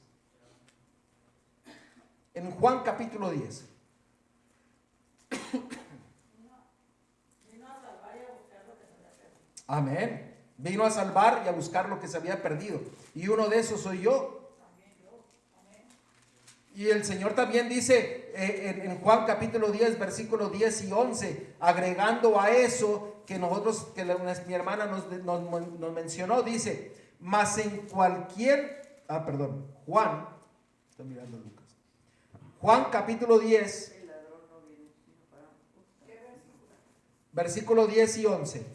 En Juan capítulo 10. Amén. Vino a salvar y a buscar lo que se había perdido. Y uno de esos soy yo. Y el Señor también dice en Juan capítulo 10, versículos 10 y 11, agregando a eso que nosotros, que mi hermana nos mencionó, dice, mas en cualquier, Juan, estoy mirando Lucas. Juan capítulo 10, versículo 10 y 11.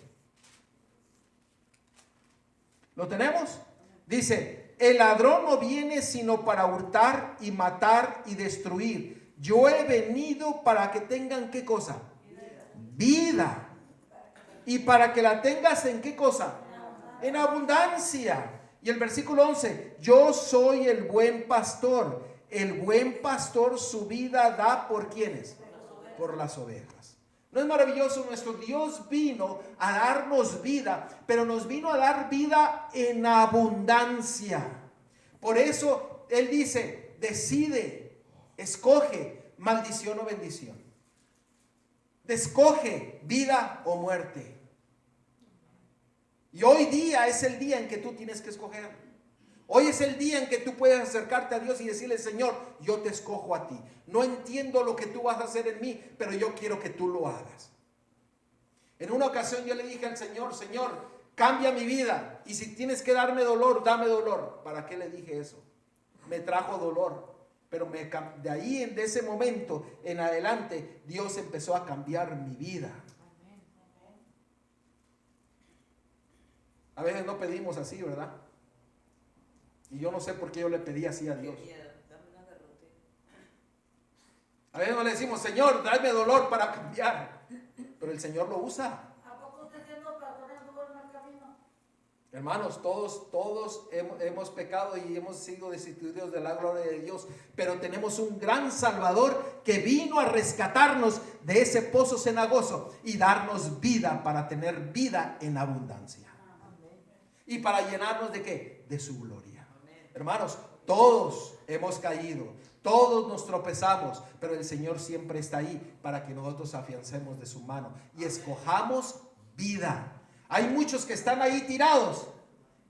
¿Lo tenemos? Dice, el ladrón no viene sino para hurtar y matar y destruir. Yo he venido para que tengan, ¿qué cosa? Vida. Y para que la tengas, ¿en qué cosa? En abundancia. Y el versículo 11, yo soy el buen pastor. El buen pastor su vida da ¿por quiénes? Por las ovejas. ¿No es maravilloso? Nuestro Dios vino a darnos vida, pero nos vino a dar vida en abundancia. Por eso Él dice, decide, escoge maldición o bendición. Escoge vida o muerte. Y hoy día es el día en que tú tienes que escoger. Hoy es el día en que tú puedes acercarte a Dios y decirle, Señor, yo te escojo a ti. No entiendo lo que tú vas a hacer en mí, pero yo quiero que tú lo hagas. En una ocasión yo le dije al Señor, Señor, cambia mi vida. Y si tienes que darme dolor, dame dolor. ¿Para qué le dije eso? Me trajo dolor. Pero de ahí, de ese momento en adelante, Dios empezó a cambiar mi vida. A veces no pedimos así, ¿verdad? Y yo no sé por qué yo le pedí así a Dios. A veces no le decimos, Señor, dame dolor para cambiar. Pero el Señor lo usa. ¿A poco usted siendo pastor anduvo en el camino? Hermanos, todos hemos pecado y hemos sido destituidos de la gloria de Dios. Pero tenemos un gran Salvador que vino a rescatarnos de ese pozo cenagoso y darnos vida para tener vida en abundancia. Y para llenarnos ¿de qué? De su gloria. Hermanos, todos hemos caído, todos nos tropezamos, pero el Señor siempre está ahí para que nosotros afiancemos de su mano y escojamos vida. Hay muchos que están ahí tirados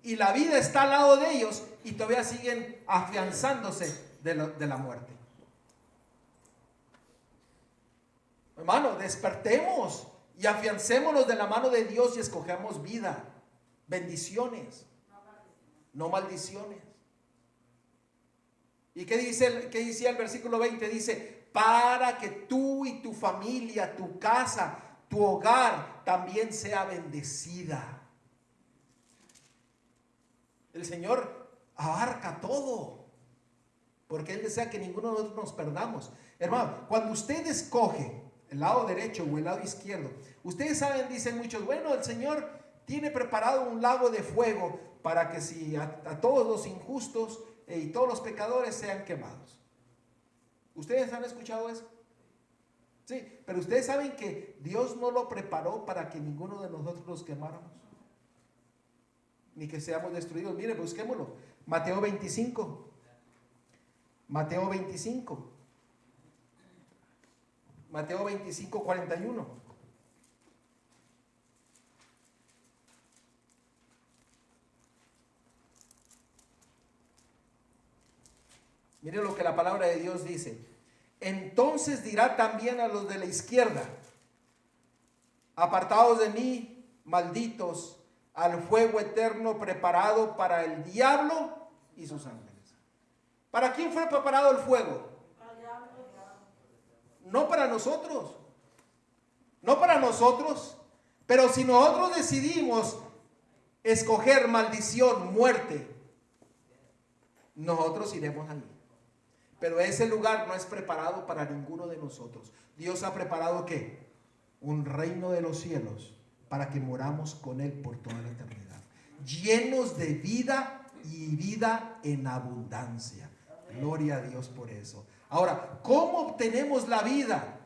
y la vida está al lado de ellos y todavía siguen afianzándose de la muerte. Hermano, despertemos y afiancémonos de la mano de Dios y escojamos vida, bendiciones, no maldiciones. ¿Y qué dice el versículo 20? Dice, para que tú y tu familia, tu casa, tu hogar también sea bendecida. El Señor abarca todo, porque Él desea que ninguno de nosotros nos perdamos. Hermano, cuando usted escoge el lado derecho o el lado izquierdo, ustedes saben, dicen muchos, bueno, el Señor tiene preparado un lago de fuego para que si a todos los injustos y todos los pecadores sean quemados. ¿Ustedes han escuchado eso? Sí, pero ustedes saben que Dios no lo preparó para que ninguno de nosotros los quemáramos, ni que seamos destruidos. Mire, busquémoslo. Mateo 25. Mateo 25. Mateo 25, 41. Mire lo que la palabra de Dios dice. Entonces dirá también a los de la izquierda, apartados de mí, malditos, al fuego eterno preparado para el diablo y sus ángeles. ¿Para quién fue preparado el fuego? No para nosotros. No para nosotros. Pero si nosotros decidimos escoger maldición, muerte, nosotros iremos allí. Pero ese lugar no es preparado para ninguno de nosotros. Dios ha preparado ¿qué? Un reino de los cielos para que moramos con Él por toda la eternidad, llenos de vida y vida en abundancia. Gloria a Dios por eso. Ahora, ¿cómo obtenemos la vida?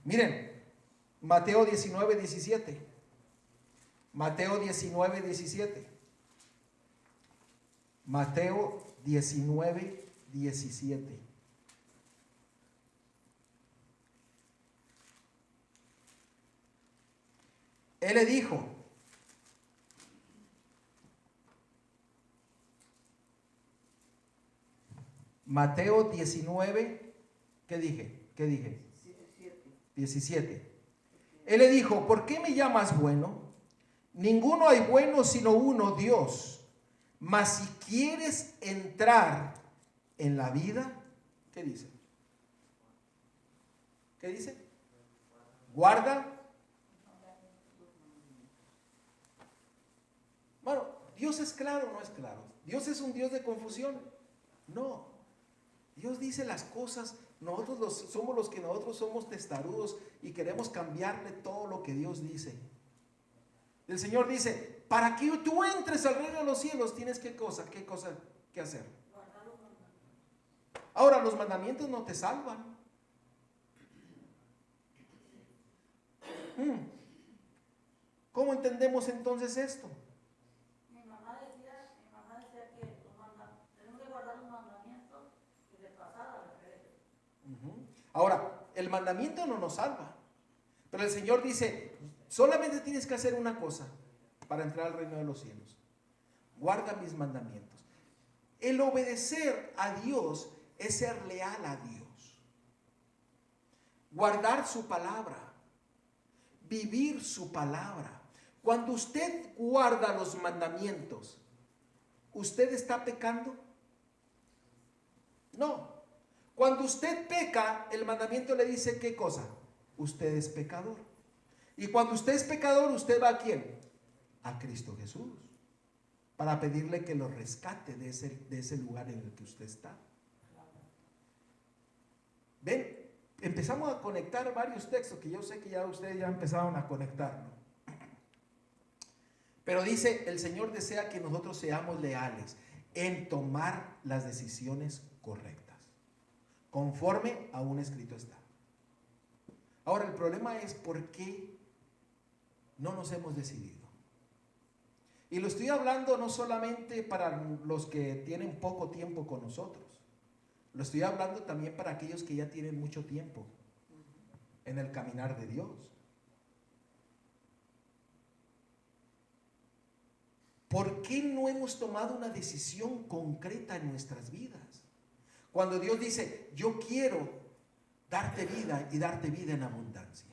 Miren, Mateo 19, 17. Mateo 19, 17. Mateo 19, 17. Él le dijo, Mateo 19, ¿qué dije? 17. Él le dijo, ¿por qué me llamas bueno? Ninguno hay bueno sino uno, Dios. Mas si quieres entrar en la vida, ¿qué dice? ¿Qué dice? Guarda. Bueno, ¿Dios es claro o no es claro? ¿Dios es un Dios de confusión? No. Dios dice las cosas, nosotros somos testarudos y queremos cambiarle todo lo que Dios dice. El Señor dice, para que tú entres al reino de los cielos tienes ¿qué cosa que hacer? Ahora, los mandamientos no te salvan. ¿Cómo entendemos entonces esto? Mi mamá decía que tenemos que guardar los mandamientos y de pasada la fe. Ahora, el mandamiento no nos salva, pero el Señor dice, solamente tienes que hacer una cosa para entrar al reino de los cielos. Guarda mis mandamientos. El obedecer a Dios es ser leal a Dios. Guardar su palabra. Vivir su palabra. Cuando usted guarda los mandamientos, ¿usted está pecando? No. Cuando usted peca, el mandamiento le dice ¿qué cosa? Usted es pecador. Y cuando usted es pecador, ¿usted va a quién? A Cristo Jesús, para pedirle que lo rescate de ese lugar en el que usted está. Ven, empezamos a conectar varios textos que yo sé que ya ustedes ya empezaron a conectar, ¿no? Pero dice, el Señor desea que nosotros seamos leales en tomar las decisiones correctas, conforme a un escrito está. Ahora, el problema es por qué no nos hemos decidido. Y lo estoy hablando no solamente para los que tienen poco tiempo con nosotros. Lo estoy hablando también para aquellos que ya tienen mucho tiempo en el caminar de Dios. ¿Por qué no hemos tomado una decisión concreta en nuestras vidas? Cuando Dios dice, yo quiero darte vida y darte vida en abundancia.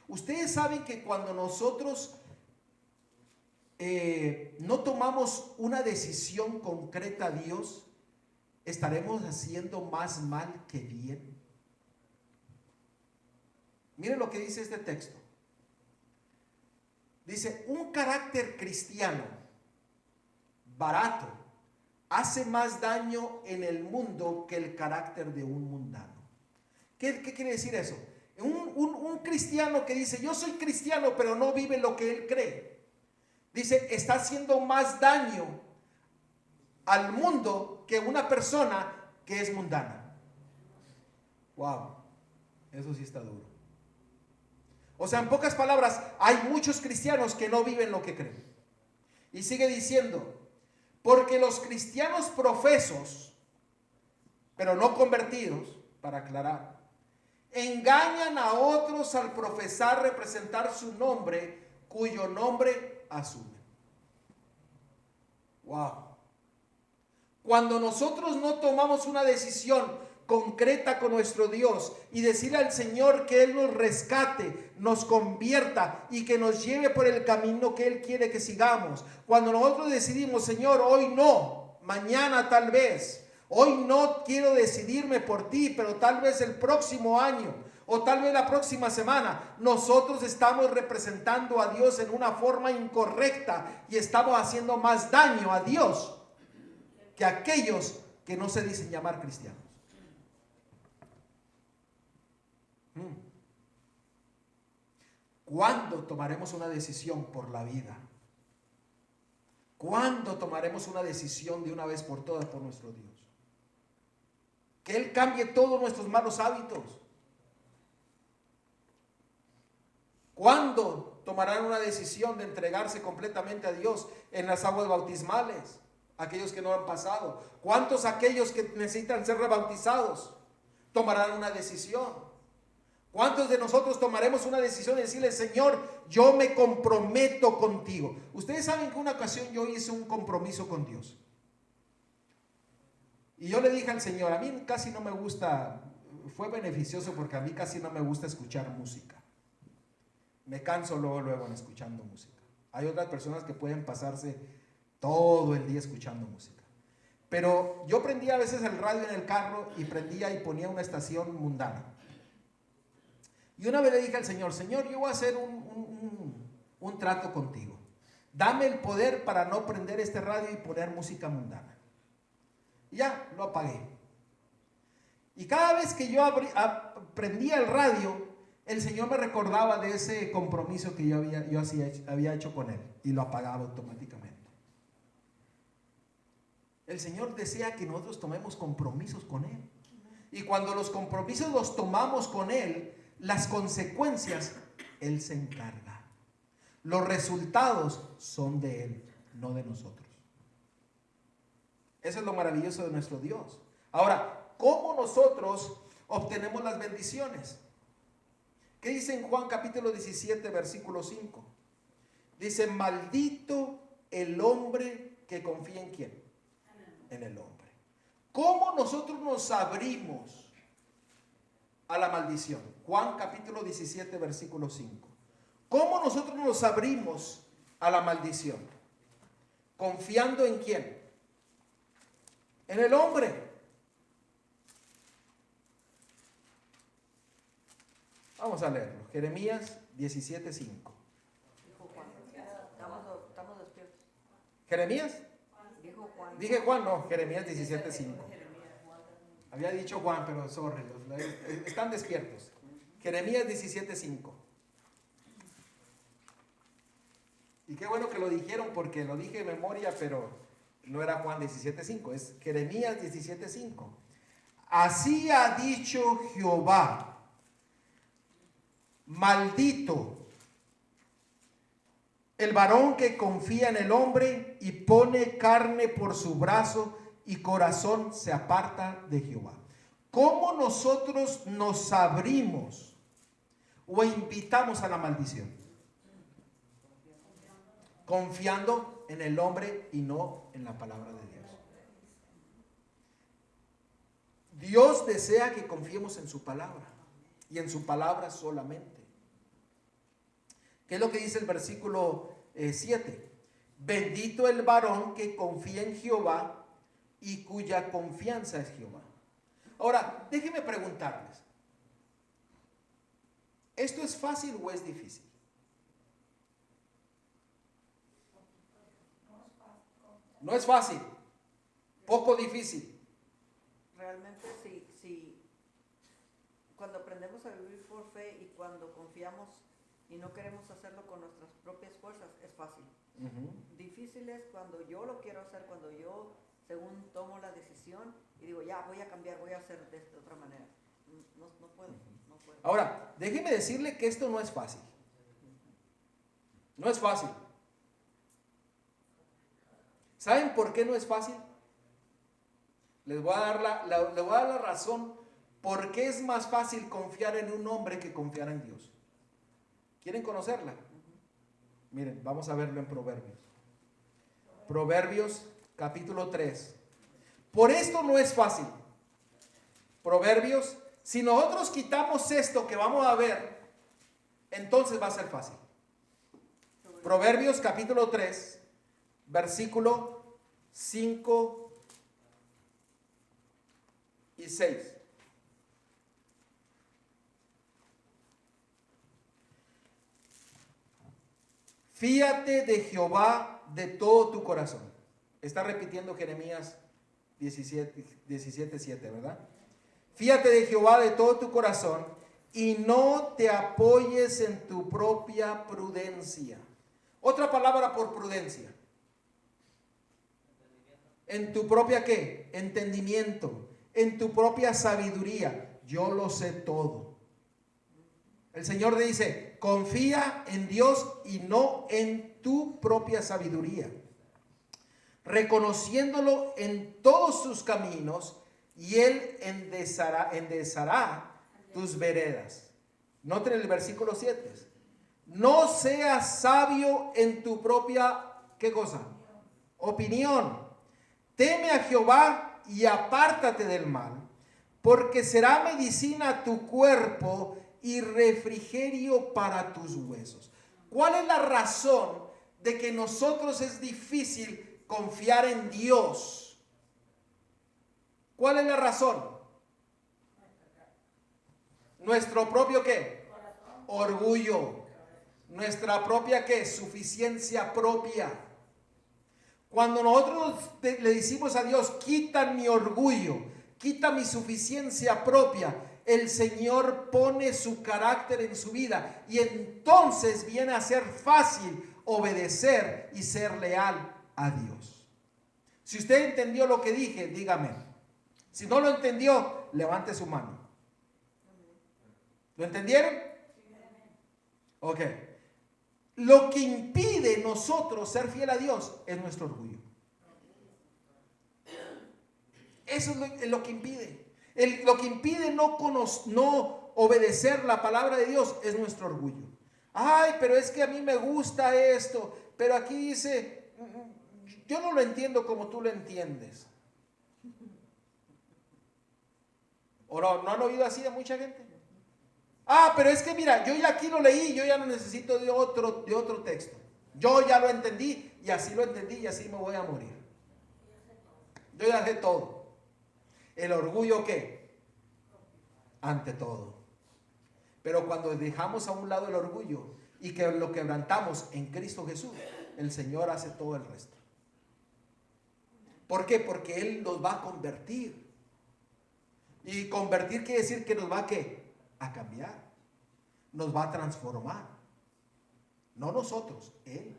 Ustedes saben que cuando nosotros no tomamos una decisión concreta a Dios, estaremos haciendo más mal que bien. Miren lo que dice este texto. Dice, un carácter cristiano barato hace más daño en el mundo que el carácter de un mundano. ¿Qué quiere decir eso? Un cristiano que dice, yo soy cristiano, pero no vive lo que él cree. Dice, está haciendo más daño al mundo que una persona que es mundana. Wow, eso sí está duro. O sea, en pocas palabras, hay muchos cristianos que no viven lo que creen. Y sigue diciendo, porque los cristianos profesos, pero no convertidos, para aclarar, engañan a otros al profesar representar su nombre, cuyo nombre asumen. Wow. Cuando nosotros no tomamos una decisión concreta con nuestro Dios y decirle al Señor que Él nos rescate, nos convierta y que nos lleve por el camino que Él quiere que sigamos. Cuando nosotros decidimos, Señor, hoy no, mañana tal vez, hoy no quiero decidirme por ti, pero tal vez el próximo año o tal vez la próxima semana, nosotros estamos representando a Dios en una forma incorrecta y estamos haciendo más daño a Dios que aquellos que no se dicen llamar cristianos. ¿Cuándo tomaremos una decisión por la vida? ¿Cuándo tomaremos una decisión de una vez por todas por nuestro Dios? Que Él cambie todos nuestros malos hábitos. ¿Cuándo tomarán una decisión de entregarse completamente a Dios en las aguas bautismales? Aquellos que no han pasado. ¿Cuántos aquellos que necesitan ser rebautizados tomarán una decisión? ¿Cuántos de nosotros tomaremos una decisión y decirle, Señor, yo me comprometo contigo? Ustedes saben que una ocasión yo hice un compromiso con Dios. Y yo le dije al Señor, a mí casi no me gusta, fue beneficioso porque a mí casi no me gusta escuchar música. Me canso luego en escuchando música. Hay otras personas que pueden pasarse todo el día escuchando música. Pero yo prendía a veces el radio en el carro y prendía y ponía una estación mundana. Y una vez le dije al Señor, Señor, yo voy a hacer un trato contigo. Dame el poder para no prender este radio y poner música mundana. Y ya, lo apagué. Y cada vez que yo prendía el radio, el Señor me recordaba de ese compromiso que yo había hecho con Él. Y lo apagaba automáticamente. El Señor desea que nosotros tomemos compromisos con Él. Y cuando los compromisos los tomamos con Él, las consecuencias, Él se encarga. Los resultados son de Él, no de nosotros. Eso es lo maravilloso de nuestro Dios. Ahora, ¿cómo nosotros obtenemos las bendiciones? ¿Qué dice en Juan capítulo 17, versículo 5? Dice, maldito el hombre que confía en ¿quién? En el hombre. ¿Cómo nosotros nos abrimos a la maldición? Juan capítulo 17, versículo 5. ¿Cómo nosotros nos abrimos a la maldición? ¿Confiando en quién? En el hombre. Vamos a leerlo. Jeremías 17, 5. Dijo Juan, estamos despiertos. ¿Jeremías? Dijo Juan. Dije Juan, no, Jeremías 17, 5. Había dicho Juan, pero sorry, están despiertos. Jeremías 17, 5. Y qué bueno que lo dijeron porque lo dije de memoria, pero no era Juan 17, 5, es Jeremías 17, 5. Así ha dicho Jehová, maldito el varón que confía en el hombre y pone carne por su brazo y corazón se aparta de Jehová. ¿Cómo nosotros nos abrimos o invitamos a la maldición? Confiando en el hombre y no en la palabra de Dios. Dios desea que confiemos en su palabra y en su palabra solamente. ¿Qué es lo que dice el versículo 7? Bendito el varón que confía en Jehová y cuya confianza es Jehová. Ahora, déjenme preguntarles, ¿esto es fácil o es difícil? No es fácil, poco difícil. Realmente sí, cuando aprendemos a vivir por fe y cuando confiamos y no queremos hacerlo con nuestras propias fuerzas, es fácil. Difícil es cuando yo lo quiero hacer, cuando yo según tomo la decisión y digo, ya voy a cambiar, voy a hacer de otra manera. No puedo. Ahora, déjeme decirle que esto no es fácil. No es fácil. ¿Saben por qué no es fácil? Les voy a dar la razón por qué es más fácil confiar en un hombre que confiar en Dios. ¿Quieren conocerla? Miren, vamos a verlo en Proverbios. Proverbios capítulo 3. Por esto no es fácil. Proverbios, si nosotros quitamos esto que vamos a ver, entonces va a ser fácil. Proverbios capítulo 3, versículo 5 y 6. Fíate de Jehová de todo tu corazón. Está repitiendo Jeremías 17, 7, ¿verdad? Fíate de Jehová de todo tu corazón y no te apoyes en tu propia prudencia. Otra palabra por prudencia. En tu propia ¿qué? Entendimiento. En tu propia sabiduría. Yo lo sé todo. El Señor dice, confía en Dios y no en tu propia sabiduría. Reconociéndolo en todos sus caminos, y Él enderezará tus veredas. Noten el versículo 7. No seas sabio en tu propia, ¿qué cosa? Opinión. Teme a Jehová y apártate del mal, porque será medicina a tu cuerpo y refrigerio para tus huesos. ¿Cuál es la razón de que nosotros es difícil confiar en Dios? ¿Cuál es la razón? Nuestro propio ¿qué? Orgullo. Nuestra propia ¿qué? Suficiencia propia. Cuando nosotros le decimos a Dios, quita mi orgullo, quita mi suficiencia propia, el Señor pone su carácter en su vida y entonces viene a ser fácil obedecer y ser leal a Dios. Si usted entendió lo que dije, dígame. Si no lo entendió, levante su mano. ¿Lo entendieron? Ok. Lo que impide nosotros ser fiel a Dios es nuestro orgullo. Eso es lo que impide. Lo que impide no obedecer la palabra de Dios es nuestro orgullo. Ay, pero es que a mí me gusta esto, pero aquí dice, yo no lo entiendo como tú lo entiendes. ¿O no han oído así de mucha gente? Ah, pero es que mira, yo ya aquí lo leí, yo ya no necesito de otro texto. Yo ya lo entendí y así lo entendí y así me voy a morir. Yo ya sé todo. ¿El orgullo qué? Ante todo. Pero cuando dejamos a un lado el orgullo y que lo quebrantamos en Cristo Jesús, el Señor hace todo el resto. ¿Por qué? Porque Él nos va a convertir. Y convertir quiere decir que nos va a ¿qué? A cambiar. Nos va a transformar. No nosotros, Él.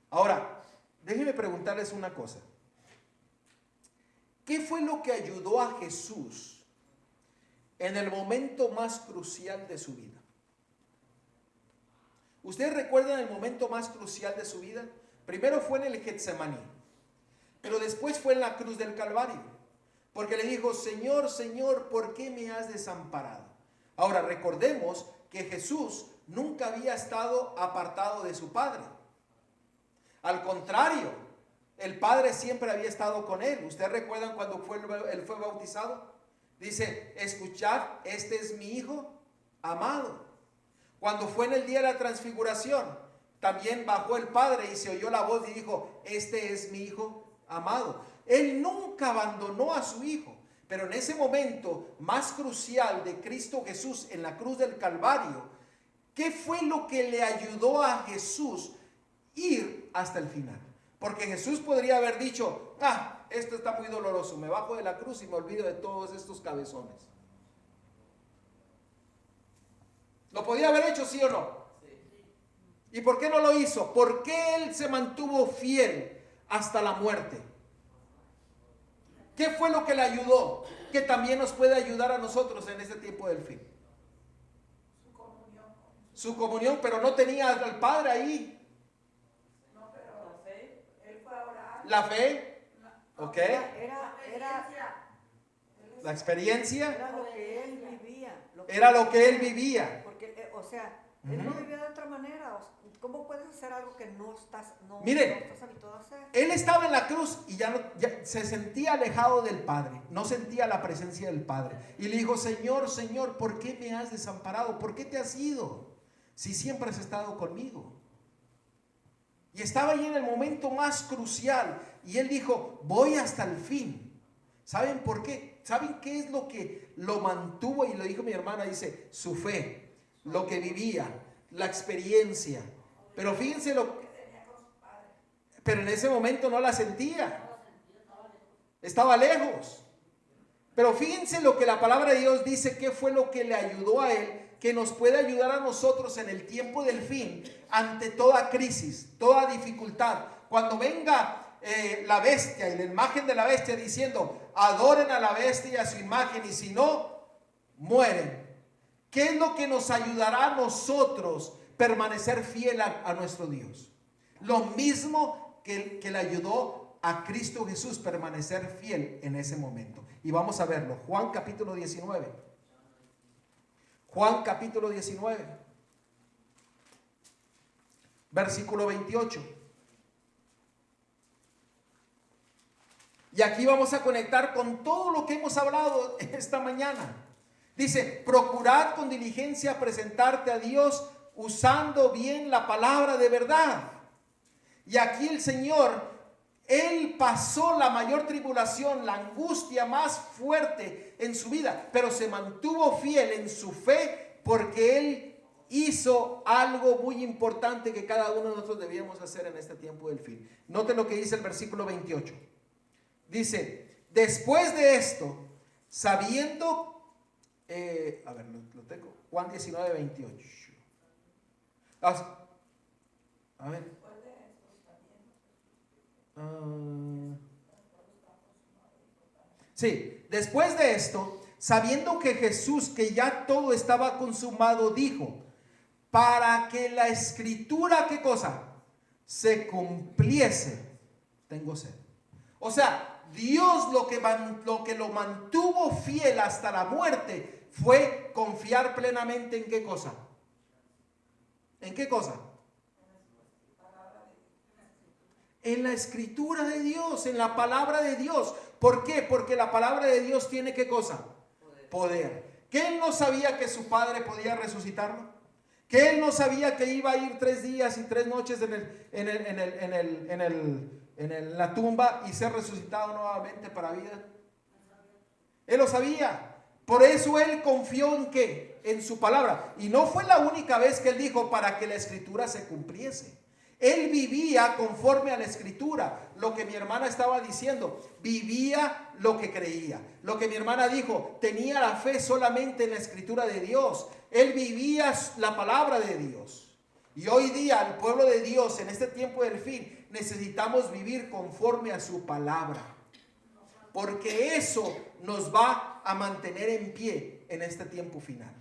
Ahora, déjenme preguntarles una cosa. ¿Qué fue lo que ayudó a Jesús en el momento más crucial de su vida? ¿Ustedes recuerdan el momento más crucial de su vida? Primero fue en el Getsemaní, pero después fue en la cruz del Calvario, porque le dijo, Señor, Señor, ¿por qué me has desamparado? Ahora recordemos que Jesús nunca había estado apartado de su Padre. Al contrario, el Padre siempre había estado con él. ¿Ustedes recuerdan cuando él fue bautizado? Dice, escuchad, este es mi Hijo amado. Cuando fue en el día de la transfiguración, también bajó el Padre y se oyó la voz y dijo, este es mi Hijo amado. Él nunca abandonó a su Hijo, pero en ese momento más crucial de Cristo Jesús en la cruz del Calvario, ¿qué fue lo que le ayudó a Jesús ir hasta el final? Porque Jesús podría haber dicho, esto está muy doloroso, me bajo de la cruz y me olvido de todos estos cabezones. ¿Lo podía haber hecho, sí o no? ¿Y por qué no lo hizo? ¿Por qué él se mantuvo fiel hasta la muerte? ¿Qué fue lo que le ayudó? Que también nos puede ayudar a nosotros en este tiempo del fin. Su comunión, pero no tenía al Padre ahí. La fe, ok. La experiencia. Era lo que él vivía. Era lo que él vivía. Porque, él no vivía de otra manera. ¿Cómo puedes hacer algo que no estás habituado a hacer? Él estaba en la cruz y ya se sentía alejado del Padre. No sentía la presencia del Padre. Y le dijo, Señor, Señor, ¿por qué me has desamparado? ¿Por qué te has ido? Si siempre has estado conmigo. Y estaba ahí en el momento más crucial. Y él dijo, voy hasta el fin. ¿Saben por qué? ¿Saben qué es lo que lo mantuvo? Y lo dijo mi hermana, dice, su fe, lo que vivía, la experiencia. Pero fíjense pero en ese momento no la sentía. Estaba lejos. Pero fíjense lo que la palabra de Dios dice, qué fue lo que le ayudó a él, que nos puede ayudar a nosotros en el tiempo del fin, ante toda crisis, toda dificultad. Cuando venga la bestia y la imagen de la bestia diciendo, adoren a la bestia y a su imagen, y si no, mueren. ¿Qué es lo que nos ayudará a nosotros permanecer fiel a nuestro Dios? Lo mismo que le ayudó a Cristo Jesús permanecer fiel en ese momento. Y vamos a verlo. Juan capítulo 19. Juan capítulo 19. Versículo 28. Y aquí vamos a conectar con todo lo que hemos hablado esta mañana. Dice, procurad con diligencia presentarte a Dios usando bien la palabra de verdad. Y aquí el Señor, Él pasó la mayor tribulación, la angustia más fuerte en su vida, pero se mantuvo fiel en su fe porque Él hizo algo muy importante que cada uno de nosotros debíamos hacer en este tiempo del fin. Note lo que dice el versículo 28. Dice, después de esto, sabiendo... a ver, lo tengo. Juan 19, 28. A ver. Sí, después de esto, sabiendo que Jesús, que ya todo estaba consumado, dijo, para que la escritura, ¿qué cosa? Se cumpliese, tengo sed. O sea, Dios lo que lo mantuvo fiel hasta la muerte fue confiar plenamente en ¿qué cosa? ¿En qué cosa? En la escritura de Dios, en la palabra de Dios. ¿Por qué? Porque la palabra de Dios tiene ¿qué cosa? Poder. ¿Que él no sabía que su padre podía resucitarlo? ¿Que él no sabía que iba a ir 3 días y 3 noches en la tumba y ser resucitado nuevamente para vida? Él lo sabía. Por eso él confió en ¿qué? En su palabra. Y no fue la única vez que él dijo para que la escritura se cumpliese. Él vivía conforme a la escritura. Lo que mi hermana estaba diciendo, vivía lo que creía. Lo que mi hermana dijo, tenía la fe solamente en la escritura de Dios. Él vivía la palabra de Dios. Y hoy día el pueblo de Dios en este tiempo del fin necesitamos vivir conforme a su palabra. Porque eso nos va a mantener en pie en este tiempo final.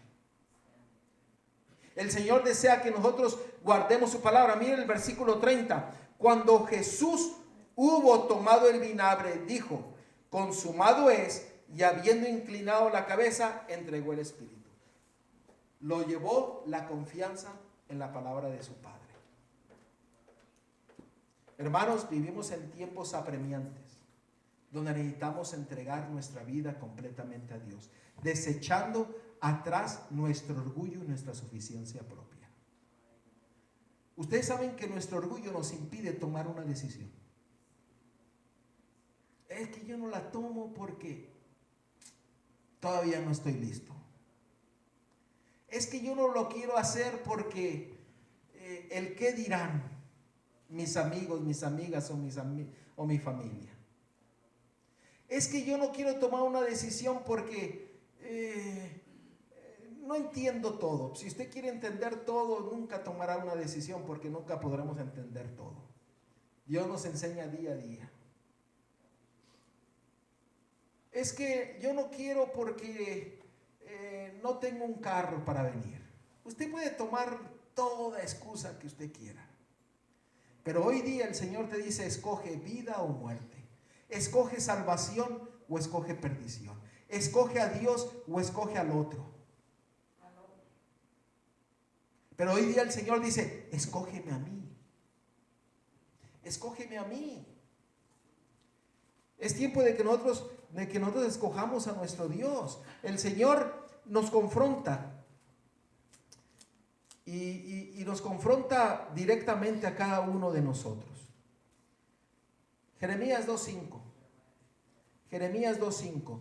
El Señor desea que nosotros guardemos su palabra. Miren el versículo 30. Cuando Jesús hubo tomado el vinagre, dijo, consumado es, y habiendo inclinado la cabeza, entregó el espíritu. Lo llevó la confianza en la palabra de su Padre. Hermanos, vivimos en tiempos apremiantes, donde necesitamos entregar nuestra vida completamente a Dios, desechando atrás nuestro orgullo y nuestra suficiencia propia. Ustedes saben que nuestro orgullo nos impide tomar una decisión. Es que yo no la tomo porque todavía no estoy listo. Es que yo no lo quiero hacer porque el qué dirán mis amigos, mis amigas o mi familia. Es que yo no quiero tomar una decisión porque no entiendo todo. Si usted quiere entender todo, nunca tomará una decisión porque nunca podremos entender todo. Dios nos enseña día a día. Es que yo no quiero porque no tengo un carro para venir. Usted puede tomar toda excusa que usted quiera. Pero hoy día el Señor te dice, escoge vida o muerte. Escoge salvación o escoge perdición. Escoge a Dios o escoge al otro. Pero hoy día el Señor dice, escógeme a mí. Escógeme a mí. Es tiempo de que nosotros escojamos a nuestro Dios. El Señor nos confronta y nos confronta directamente a cada uno de nosotros. Jeremías 2:5. Jeremías 2:5.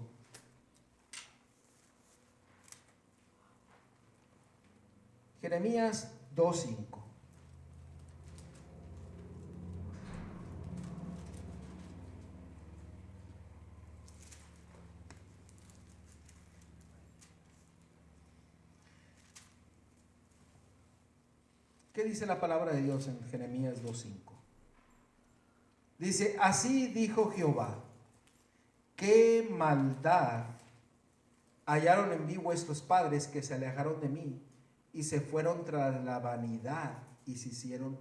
Jeremías 2:5. ¿Qué dice la palabra de Dios en Jeremías 2:5? Dice, así dijo Jehová, qué maldad hallaron en mí vuestros padres, que se alejaron de mí y se fueron tras la vanidad y se hicieron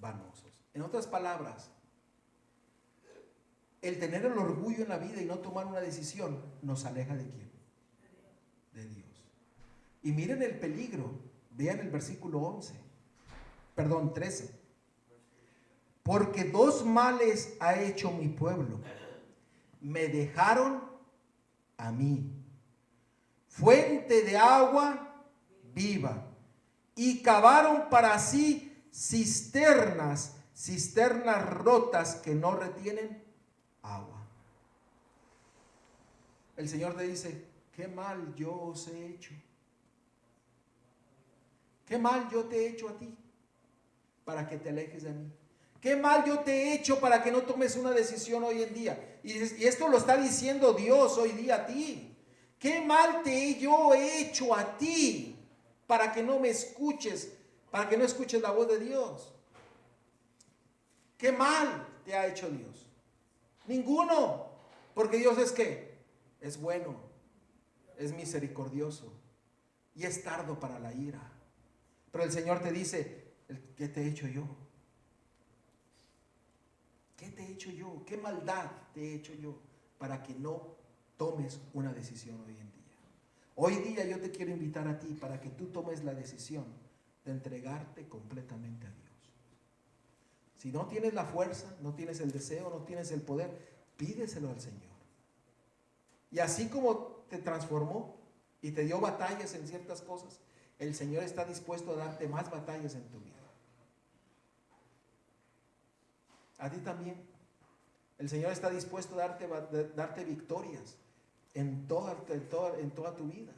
vanosos. En otras palabras, el tener el orgullo en la vida y no tomar una decisión nos aleja de ¿quién? De Dios. Y miren el peligro. Vean el versículo 13. Porque dos males ha hecho mi pueblo. Me dejaron a mí, fuente de agua viva, y cavaron para sí cisternas rotas que no retienen agua. El Señor te dice, qué mal yo os he hecho. Qué mal yo te he hecho a ti para que te alejes de mí. Qué mal yo te he hecho para que no tomes una decisión hoy en día. Y esto lo está diciendo Dios hoy día a ti. Qué mal yo he hecho a ti para que no me escuches, para que no escuches la voz de Dios. Qué mal te ha hecho Dios. Ninguno. Porque Dios es ¿qué? Es bueno, es misericordioso y es tardo para la ira. Pero el Señor te dice, ¿qué te he hecho yo? ¿Qué te he hecho yo? ¿Qué maldad te he hecho yo para que no tomes una decisión hoy en día? Hoy día yo te quiero invitar a ti para que tú tomes la decisión de entregarte completamente a Dios. Si no tienes la fuerza, no tienes el deseo, no tienes el poder, pídeselo al Señor. Y así como te transformó y te dio batallas en ciertas cosas, el Señor está dispuesto a darte más batallas en tu vida. A ti también. El Señor está dispuesto a darte victorias en toda tu vida.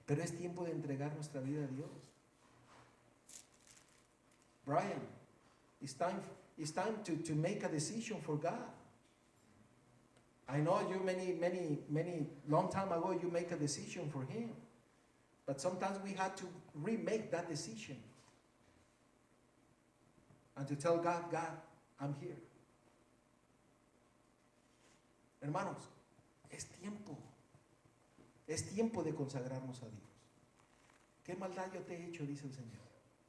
Pero es tiempo de entregar nuestra vida a Dios. Brian, it's time to make a decision for God. I know you many long time ago you make a decision for Him. But sometimes we have to remake that decision. And to tell God, I'm here. Hermanos, es tiempo. Es tiempo de consagrarnos a Dios. ¿Qué maldad yo te he hecho? Dice el Señor.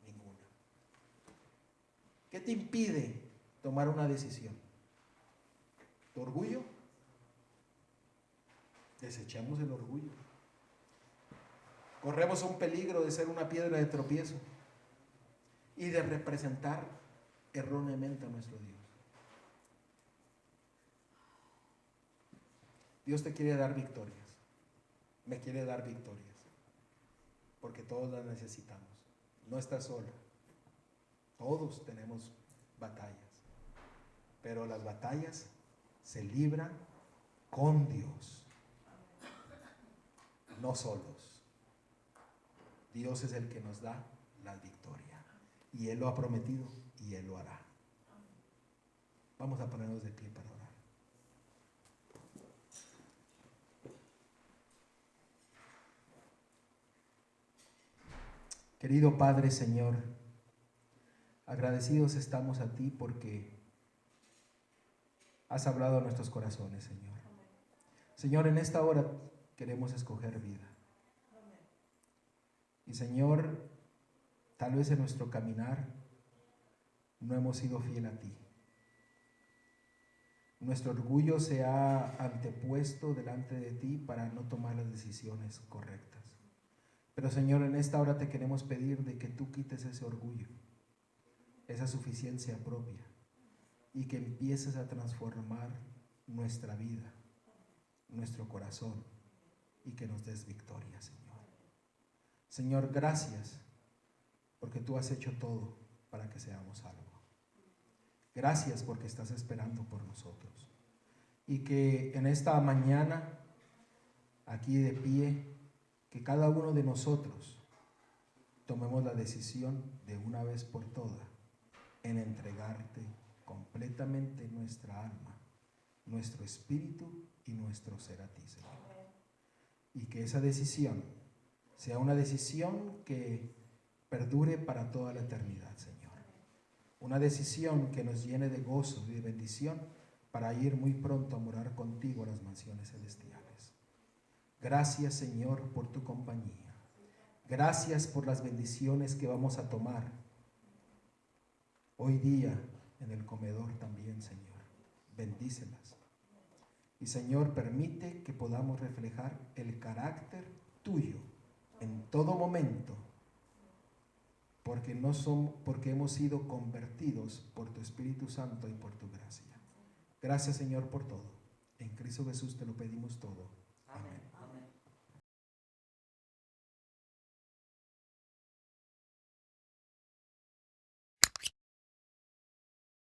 Ninguna. ¿Qué te impide tomar una decisión? ¿Tu orgullo? Desechamos el orgullo. Corremos un peligro de ser una piedra de tropiezo y de representar erróneamente a nuestro Dios. Dios te quiere dar victorias. Me quiere dar victorias. Porque todos las necesitamos. No estás sola. Todos tenemos batallas. Pero las batallas se libran con Dios. No solos. Dios es el que nos da la victoria. Y Él lo ha prometido y Él lo hará. Vamos a ponernos de pie para orar. Querido Padre, Señor, agradecidos estamos a ti porque has hablado a nuestros corazones, Señor. Señor, en esta hora queremos escoger vida. Y Señor, tal vez en nuestro caminar no hemos sido fiel a ti. Nuestro orgullo se ha antepuesto delante de ti para no tomar las decisiones correctas. Pero Señor, en esta hora te queremos pedir de que tú quites ese orgullo, esa suficiencia propia, y que empieces a transformar nuestra vida, nuestro corazón, y que nos des victoria, Señor. Señor, gracias porque tú has hecho todo para que seamos salvos. Gracias porque estás esperando por nosotros. Y que en esta mañana, aquí de pie, que cada uno de nosotros tomemos la decisión de una vez por todas en entregarte completamente nuestra alma, nuestro espíritu y nuestro ser a ti, Señor. Y que esa decisión sea una decisión que perdure para toda la eternidad, Señor. Una decisión que nos llene de gozo y de bendición para ir muy pronto a morar contigo a las mansiones celestiales. Gracias, Señor, por tu compañía. Gracias por las bendiciones que vamos a tomar hoy día en el comedor también, Señor. Bendícelas. Y, Señor, permite que podamos reflejar el carácter tuyo en todo momento, porque hemos sido convertidos por tu Espíritu Santo y por tu gracia. Gracias, Señor, por todo. En Cristo Jesús te lo pedimos todo.